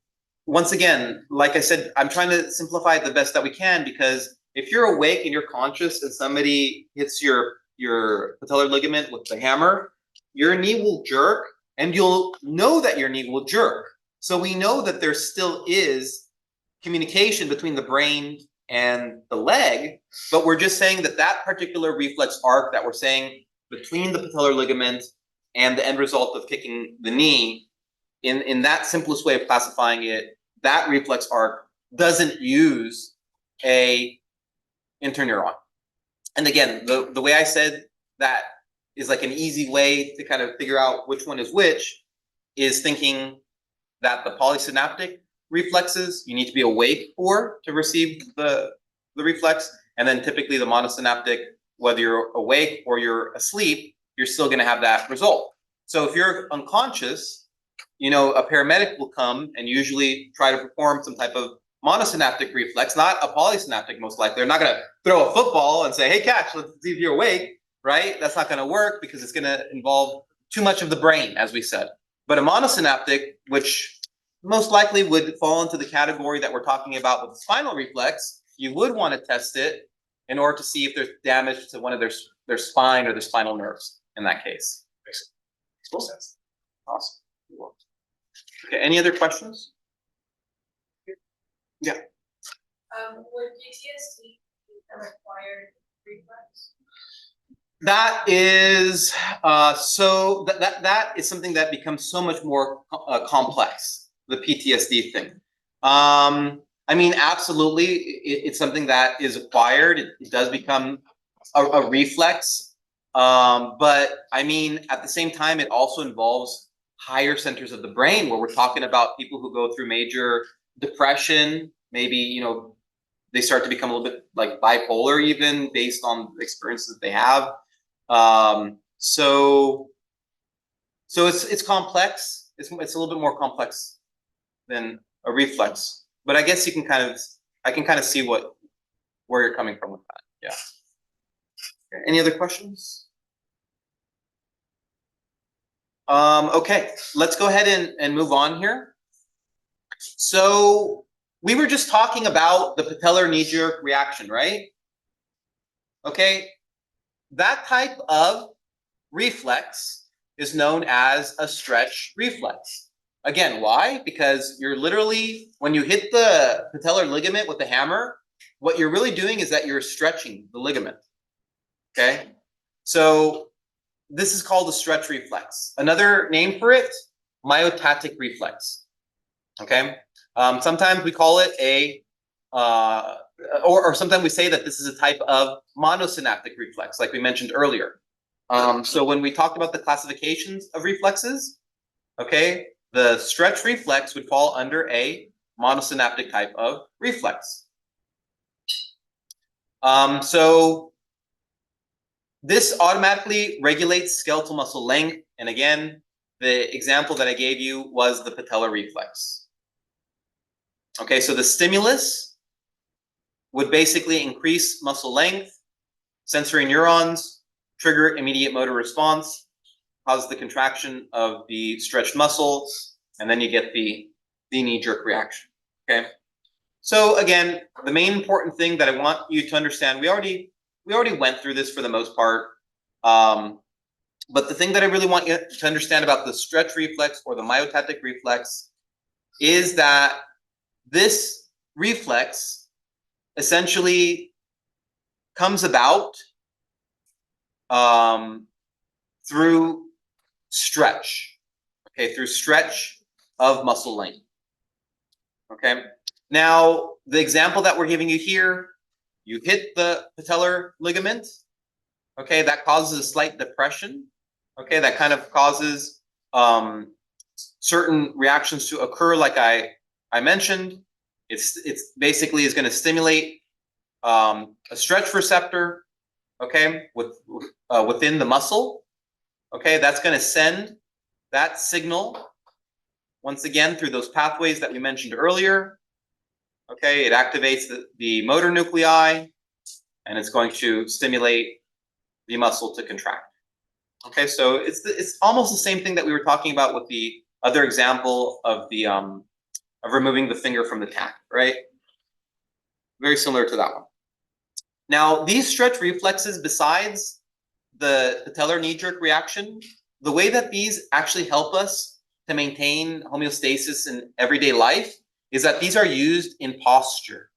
once again, like I said, I'm trying to simplify it the best that we can, because if you're awake and you're conscious and somebody hits your patellar ligament with the hammer, your knee will jerk and you'll know that your knee will jerk. So we know that there still is communication between the brain and the leg, but we're just saying that that particular reflex arc that we're saying between the patellar ligament and the end result of kicking the knee, in that simplest way of classifying it, that reflex arc doesn't use a interneuron. And again, the way I said that is like an easy way to kind of figure out which one is which, is thinking that the polysynaptic reflexes you need to be awake for to receive the reflex, and then typically the monosynaptic whether you're awake or you're asleep, you're still gonna have that result. So if you're unconscious, you know, a paramedic will come and usually try to perform some type of monosynaptic reflex, not a polysynaptic most likely. They're not gonna throw a football and say, hey, catch, let's see if you're awake, right? That's not gonna work because it's gonna involve too much of the brain, as we said. But a monosynaptic, which most likely would fall into the category that we're talking about with the spinal reflex, you would want to test it in order to see if there's damage to one of their spine or their spinal nerves in that case. Makes full sense. Awesome. Okay, any other questions? Yeah. Would PTSD be a required reflex? That is so that is something that becomes so much more complex, the PTSD thing. I mean, absolutely, it's something that is acquired. It does become a reflex, but I mean, at the same time, it also involves higher centers of the brain, where we're talking about people who go through major depression, maybe, you know, they start to become a little bit like bipolar even based on the experiences that they have. So it's complex. It's a little bit more complex than a reflex, but I guess I can kind of see where you're coming from with that. Yeah. Okay. Any other questions? Okay, let's go ahead and move on here. So we were just talking about the patellar knee-jerk reaction, right? Okay, that type of reflex is known as a stretch reflex. Again, why? Because you're literally, when you hit the patellar ligament with the hammer, what you're really doing is that you're stretching the ligament. Okay, so this is called a stretch reflex. Another name for it, myotatic reflex. Okay, sometimes we call it a, or sometimes we say that this is a type of monosynaptic reflex, like we mentioned earlier. So when we talked about the classifications of reflexes, okay, the stretch reflex would fall under a monosynaptic type of reflex. So this automatically regulates skeletal muscle length. And again, the example that I gave you was the patellar reflex. Okay, so the stimulus would basically increase muscle length, sensory neurons, trigger immediate motor response, cause the contraction of the stretched muscle, and then you get the knee-jerk reaction. Okay, so again, the main important thing that I want you to understand, we already went through this for the most part, but the thing that I really want you to understand about the stretch reflex or the myotatic reflex is that this reflex essentially comes about through stretch, okay, through stretch of muscle length. Okay, now the example that we're giving you here, you hit the patellar ligament, okay, that causes a slight depression, okay, that kind of causes certain reactions to occur, like I mentioned. It's basically is going to stimulate a stretch receptor, okay, within the muscle, okay, that's going to send that signal once again through those pathways that we mentioned earlier. Okay, it activates the motor nuclei, and it's going to stimulate the muscle to contract. Okay, so it's almost the same thing that we were talking about with the other example of the of removing the finger from the tack, right? Very similar to that one. Now, these stretch reflexes, besides the patellar knee-jerk reaction, the way that these actually help us to maintain homeostasis in everyday life is that these are used in posture.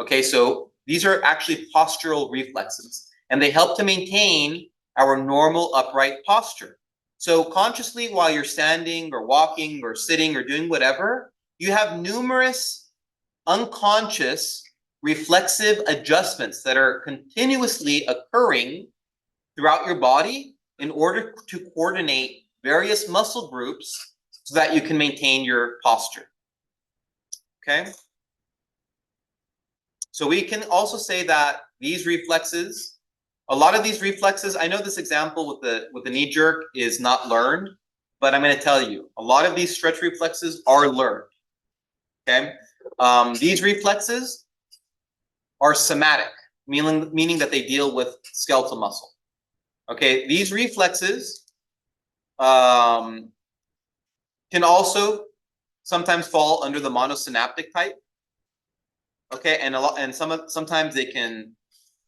Okay, so these are actually postural reflexes, and they help to maintain our normal upright posture. So consciously, while you're standing or walking or sitting or doing whatever, you have numerous unconscious reflexive adjustments that are continuously occurring throughout your body in order to coordinate various muscle groups so that you can maintain your posture. Okay? So we can also say that these reflexes A lot of these reflexes, I know this example with the knee jerk is not learned, but I'm going to tell you, a lot of these stretch reflexes are learned. Okay, these reflexes are somatic, meaning that they deal with skeletal muscle. Okay, these reflexes can also sometimes fall under the monosynaptic type. Okay, and sometimes they can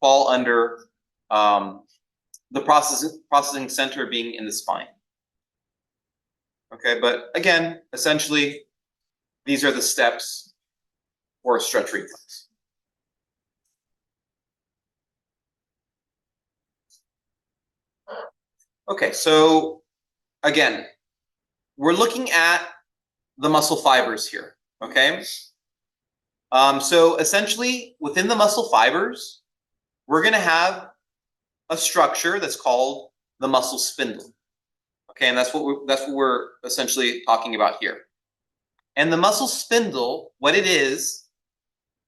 fall under the processing center being in the spine. Okay, but again, essentially, these are the steps for a stretch reflex. Okay, so again, we're looking at the muscle fibers here. Okay, so essentially, within the muscle fibers, we're going to have a structure that's called the muscle spindle. Okay, and that's what we're essentially talking about here. And the muscle spindle, what it is,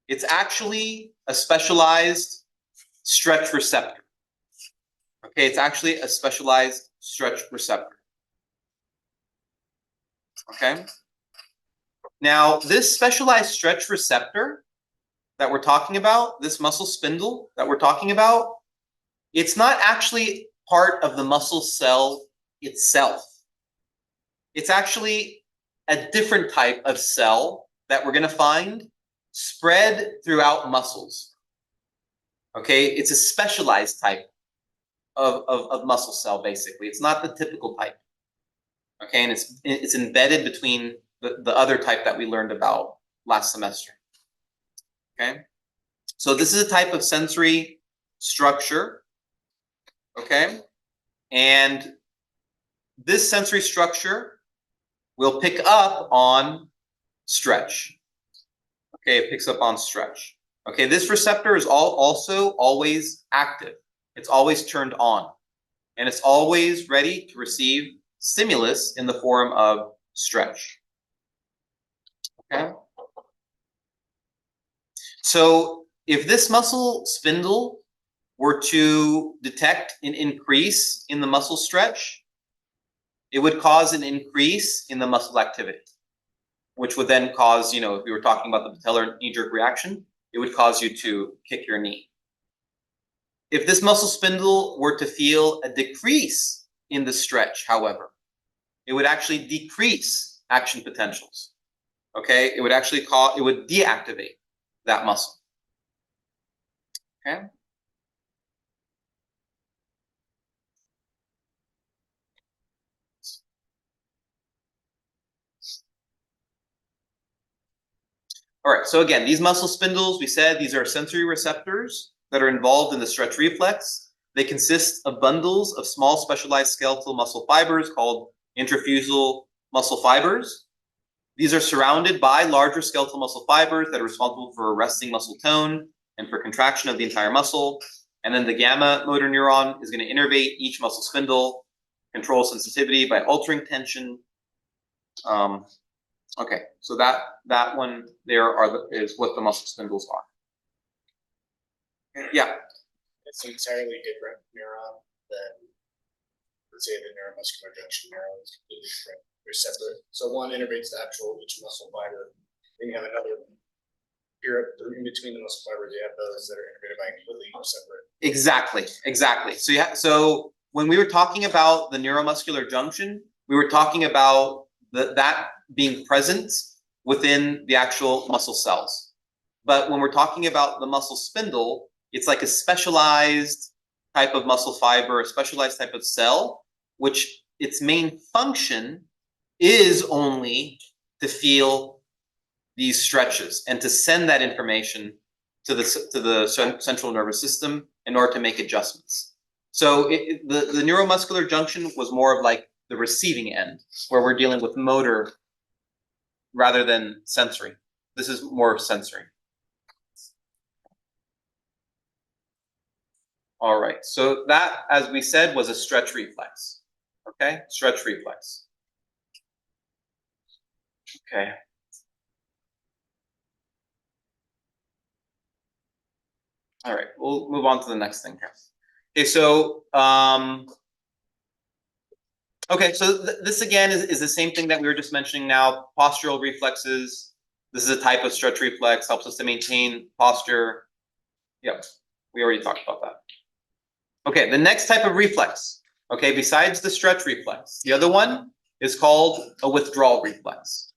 it's actually a specialized stretch receptor. Okay, it's actually a specialized stretch receptor. Okay. Now, this specialized stretch receptor that we're talking about, this muscle spindle that we're talking about, it's not actually part of the muscle cell itself. It's actually a different type of cell that we're going to find spread throughout muscles. Okay, it's a specialized type of muscle cell, basically. It's not the typical type. Okay, and it's embedded between the other type that we learned about last semester. Okay, so this is a type of sensory structure. Okay, and this sensory structure will pick up on stretch. Okay, it picks up on stretch. Okay, this receptor is also always active. It's always turned on, and it's always ready to receive stimulus in the form of stretch. Okay. So if this muscle spindle were to detect an increase in the muscle stretch, it would cause an increase in the muscle activity, which would then cause, if we were talking about the patellar knee-jerk reaction, it would cause you to kick your knee. If this muscle spindle were to feel a decrease in the stretch, however, it would actually decrease action potentials. Okay, it would actually it would deactivate that muscle. Okay. All right, so again, these muscle spindles, we said these are sensory receptors that are involved in the stretch reflex. They consist of bundles of small specialized skeletal muscle fibers called intrafusal muscle fibers. These are surrounded by larger skeletal muscle fibers that are responsible for arresting muscle tone and for contraction of the entire muscle. And then the gamma motor neuron is going to innervate each muscle spindle, control sensitivity by altering tension. Okay, so that one there is what the muscle spindles are. Yeah. It's an entirely different neuron than, let's say, the neuromuscular junction neuron is completely different. They're separate. So one innervates the actual each muscle fiber. Then you have another here in between the muscle fibers. You have those that are innervated by completely separate. Exactly. So when we were talking about the neuromuscular junction, we were talking about that being present within the actual muscle cells. But when we're talking about the muscle spindle, it's like a specialized type of muscle fiber, a specialized type of cell, which its main function is only to feel these stretches and to send that information to the central nervous system in order to make adjustments. So the neuromuscular junction was more of like the receiving end, where we're dealing with motor rather than sensory. This is more sensory. All right, so that, as we said, was a stretch reflex. Okay, stretch reflex. Okay. All right, we'll move on to the next thing here. Okay, so this again is the same thing that we were just mentioning now, postural reflexes. This is a type of stretch reflex, helps us to maintain posture. Yep, we already talked about that. Okay, the next type of reflex, okay, besides the stretch reflex, the other one is called a withdrawal reflex.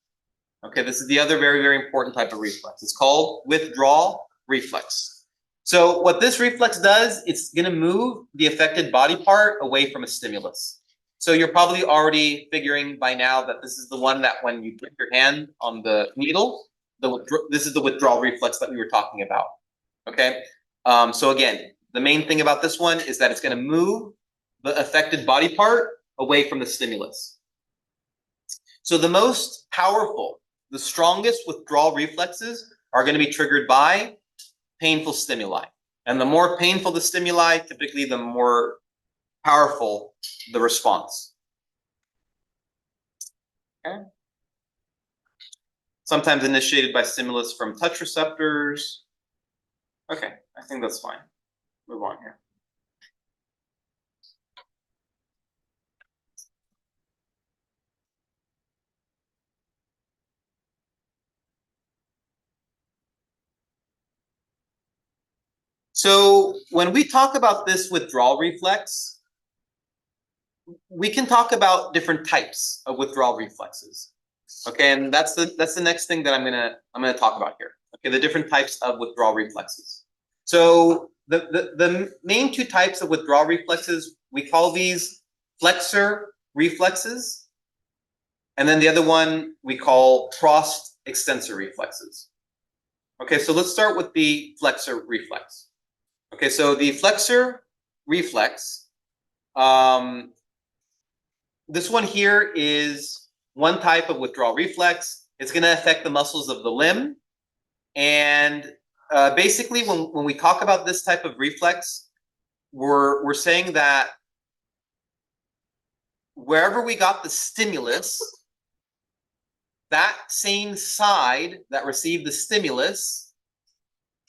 Okay, this is the other very, very important type of reflex. It's called withdrawal reflex. So what this reflex does, it's going to move the affected body part away from a stimulus. So you're probably already figuring by now that this is the one that when you put your hand on the needle, this is the withdrawal reflex that we were talking about. Okay, so again, the main thing about this one is that it's going to move the affected body part away from the stimulus. So the most powerful, the strongest withdrawal reflexes are going to be triggered by painful stimuli. And the more painful the stimuli, typically the more powerful the response. Okay. Sometimes initiated by stimulus from touch receptors. Okay, I think that's fine. Move on here. So when we talk about this withdrawal reflex, we can talk about different types of withdrawal reflexes. Okay, and that's the next thing that I'm gonna talk about here. Okay, the different types of withdrawal reflexes. So the main two types of withdrawal reflexes, we call these flexor reflexes, and then the other one we call crossed extensor reflexes. Okay, so let's start with the flexor reflex. Okay, so the flexor reflex, this one here is one type of withdrawal reflex. It's going to affect the muscles of the limb. And basically, when we talk about this type of reflex, we're saying that wherever we got the stimulus, that same side that received the stimulus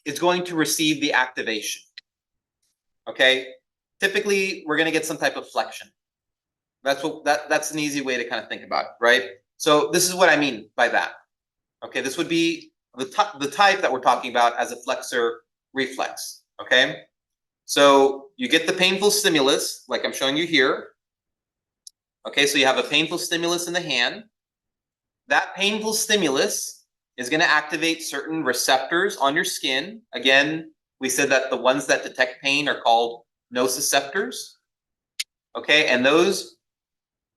is going to receive the activation. Okay? Typically, we're going to get some type of flexion. That's an easy way to kind of think about it, right? So this is what I mean by that. Okay, this would be the type that we're talking about as a flexor reflex. Okay, so you get the painful stimulus, like I'm showing you here. Okay, so you have a painful stimulus in the hand. That painful stimulus is going to activate certain receptors on your skin. Again, we said that the ones that detect pain are called nociceptors. Okay, and those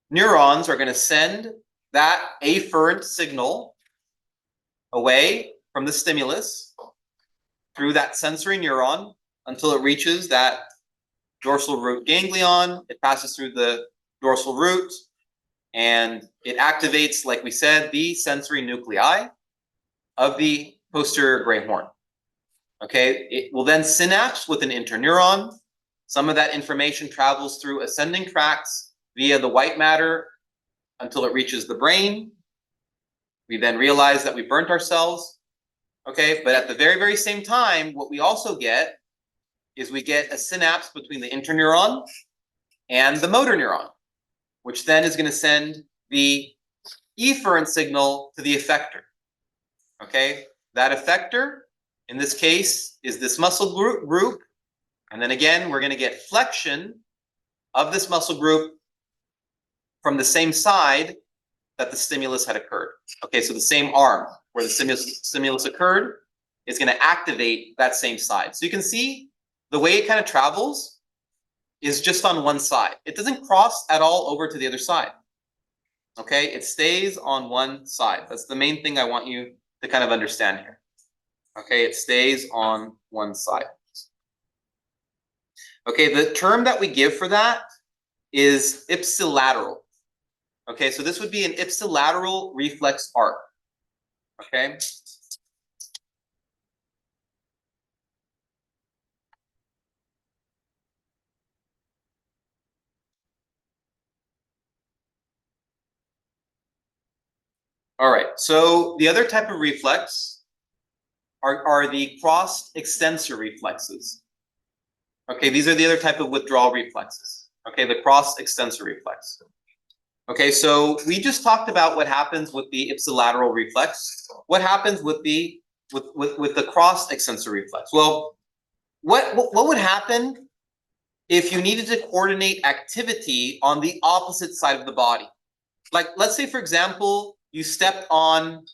neurons are going to send that afferent signal away from the stimulus through that sensory neuron until it reaches that dorsal root ganglion. It passes through the dorsal root and it activates, like we said, the sensory nuclei of the posterior gray horn. Okay, it will then synapse with an interneuron. Some of that information travels through ascending tracts via the white matter until it reaches the brain. We then realize that we burnt ourselves. Okay, but at the very, very same time, what we also get is we get a synapse between the interneuron and the motor neuron, which then is going to send the efferent signal to the effector. Okay, that effector, in this case, is this muscle group. And then again, we're going to get flexion of this muscle group from the same side that the stimulus had occurred. Okay, so the same arm where the stimulus occurred is going to activate that same side. So you can see the way it kind of travels is just on one side. It doesn't cross at all over to the other side. Okay, it stays on one side. That's the main thing I want you to kind of understand here. Okay, it stays on one side. Okay, the term that we give for that is ipsilateral. Okay, so this would be an ipsilateral reflex arc. Okay. All right, so the other type of reflex are the crossed extensor reflexes. Okay, these are the other type of withdrawal reflexes. Okay, the cross extensor reflex. Okay, so we just talked about what happens with the ipsilateral reflex. What happens with the cross extensor reflex? Well, what would happen if you needed to coordinate activity on the opposite side of the body? Like, let's say, for example, you stepped on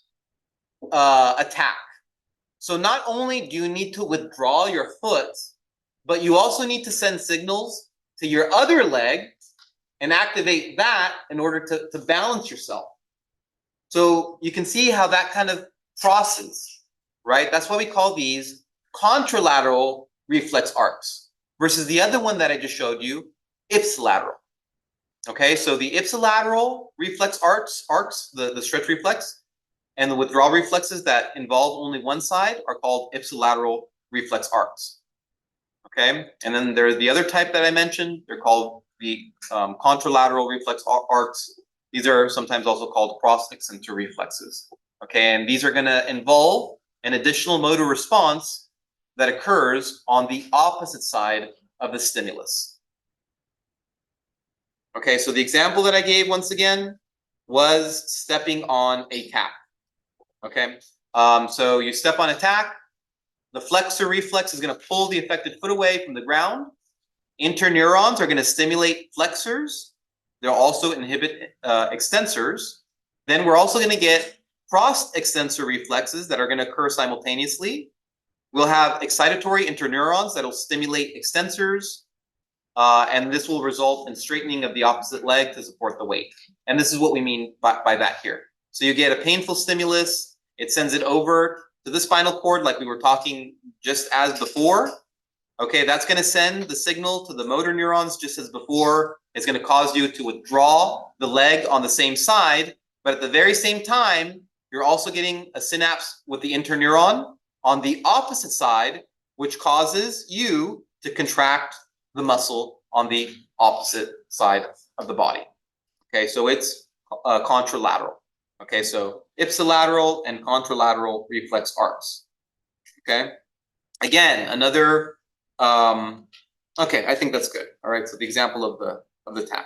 a tack. So not only do you need to withdraw your foot, but you also need to send signals to your other leg and activate that in order to balance yourself. So you can see how that kind of crosses, right? That's why we call these contralateral reflex arcs versus the other one that I just showed you, ipsilateral. Okay, so the ipsilateral reflex arcs, the stretch reflex, and the withdrawal reflexes that involve only one side are called ipsilateral reflex arcs. Okay, and then there's the other type that I mentioned. They're called the contralateral reflex arcs. These are sometimes also called cross extensor reflexes. Okay, and these are going to involve an additional motor response that occurs on the opposite side of the stimulus. Okay, so the example that I gave once again was stepping on a tack. Okay, so you step on a tack, the flexor reflex is going to pull the affected foot away from the ground. Interneurons are going to stimulate flexors. They'll also inhibit extensors. Then we're also going to get cross extensor reflexes that are going to occur simultaneously. We'll have excitatory interneurons that will stimulate extensors. And this will result in straightening of the opposite leg to support the weight. And this is what we mean by that here. So you get a painful stimulus. It sends it over to the spinal cord like we were talking just as before. Okay, that's going to send the signal to the motor neurons just as before. It's going to cause you to withdraw the leg on the same side. But at the very same time, you're also getting a synapse with the interneuron on the opposite side, which causes you to contract the muscle on the opposite side of the body. Okay, so it's contralateral. Okay, so ipsilateral and contralateral reflex arcs. Okay, again, another. Okay, I think that's good. All right, so the example of the tap.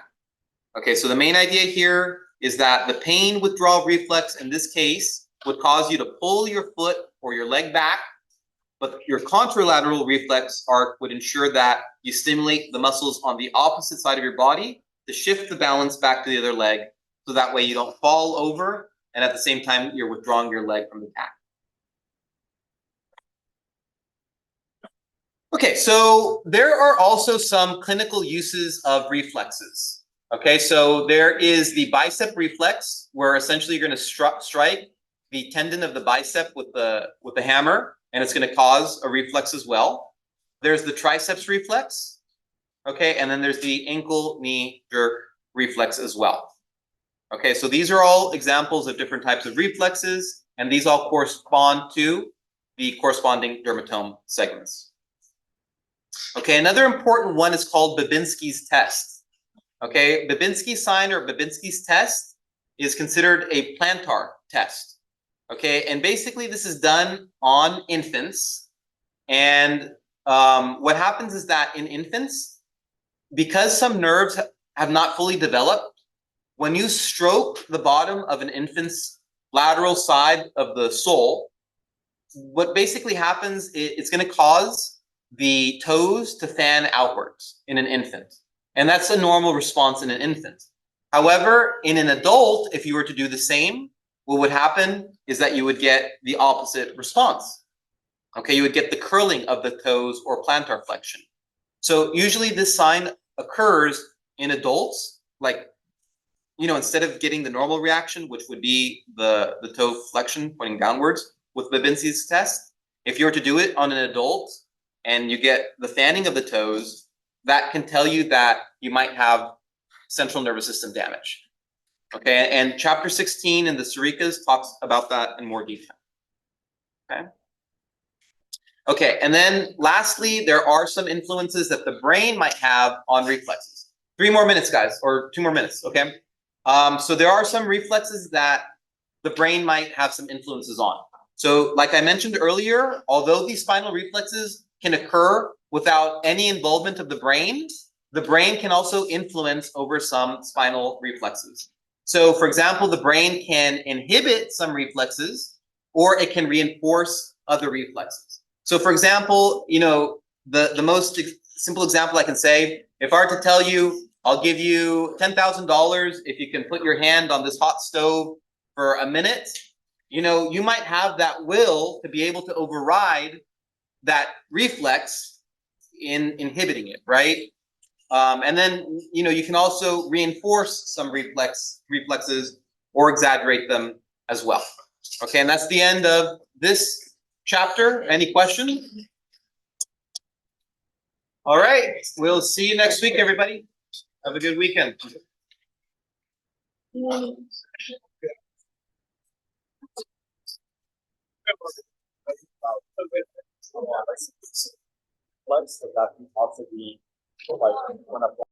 Okay, so the main idea here is that the pain withdrawal reflex in this case would cause you to pull your foot or your leg back, but your contralateral reflex arc would ensure that you stimulate the muscles on the opposite side of your body to shift the balance back to the other leg, so that way you don't fall over, and at the same time you're withdrawing your leg from the tack. Okay, so there are also some clinical uses of reflexes. Okay, so there is the bicep reflex, where essentially you're going to strike the tendon of the bicep with the hammer, and it's going to cause a reflex as well. There's the triceps reflex, okay, and then there's the ankle knee jerk reflex as well. Okay, so these are all examples of different types of reflexes, and these all correspond to the corresponding dermatome segments. Okay, another important one is called Babinski's test. Okay, Babinski's sign or Babinski's test is considered a plantar test. Okay, and basically this is done on infants. And what happens is that in infants, because some nerves have not fully developed, when you stroke the bottom of an infant's lateral side of the sole, what basically happens is it's going to cause the toes to fan outwards in an infant. And that's a normal response in an infant. However, in an adult, if you were to do the same, what would happen is that you would get the opposite response. Okay, you would get the curling of the toes or plantar flexion. So usually this sign occurs in adults, like, you know, instead of getting the normal reaction, which would be the toe flexion pointing downwards with Babinski's test, if you were to do it on an adult and you get the fanning of the toes, that can tell you that you might have central nervous system damage. Okay, and chapter 16 in the Saricas talks about that in more detail. Okay. Okay, and then lastly, there are some influences that the brain might have on reflexes. 3 more minutes, guys, or 2 more minutes, okay? So there are some reflexes that the brain might have some influences on. So like I mentioned earlier, although these spinal reflexes can occur without any involvement of the brain can also influence over some spinal reflexes. So, for example, the brain can inhibit some reflexes, or it can reinforce other reflexes. So, for example, the most simple example I can say, if I were to tell you, I'll give you $10,000 if you can put your hand on this hot stove for a minute, you might have that will to be able to override that reflex in inhibiting it, right? And then you can also reinforce some reflexes or exaggerate them as well. Okay, and that's the end of this chapter. Any questions? All right, we'll see you next week, everybody. Have a good weekend. Let's that can also be like one of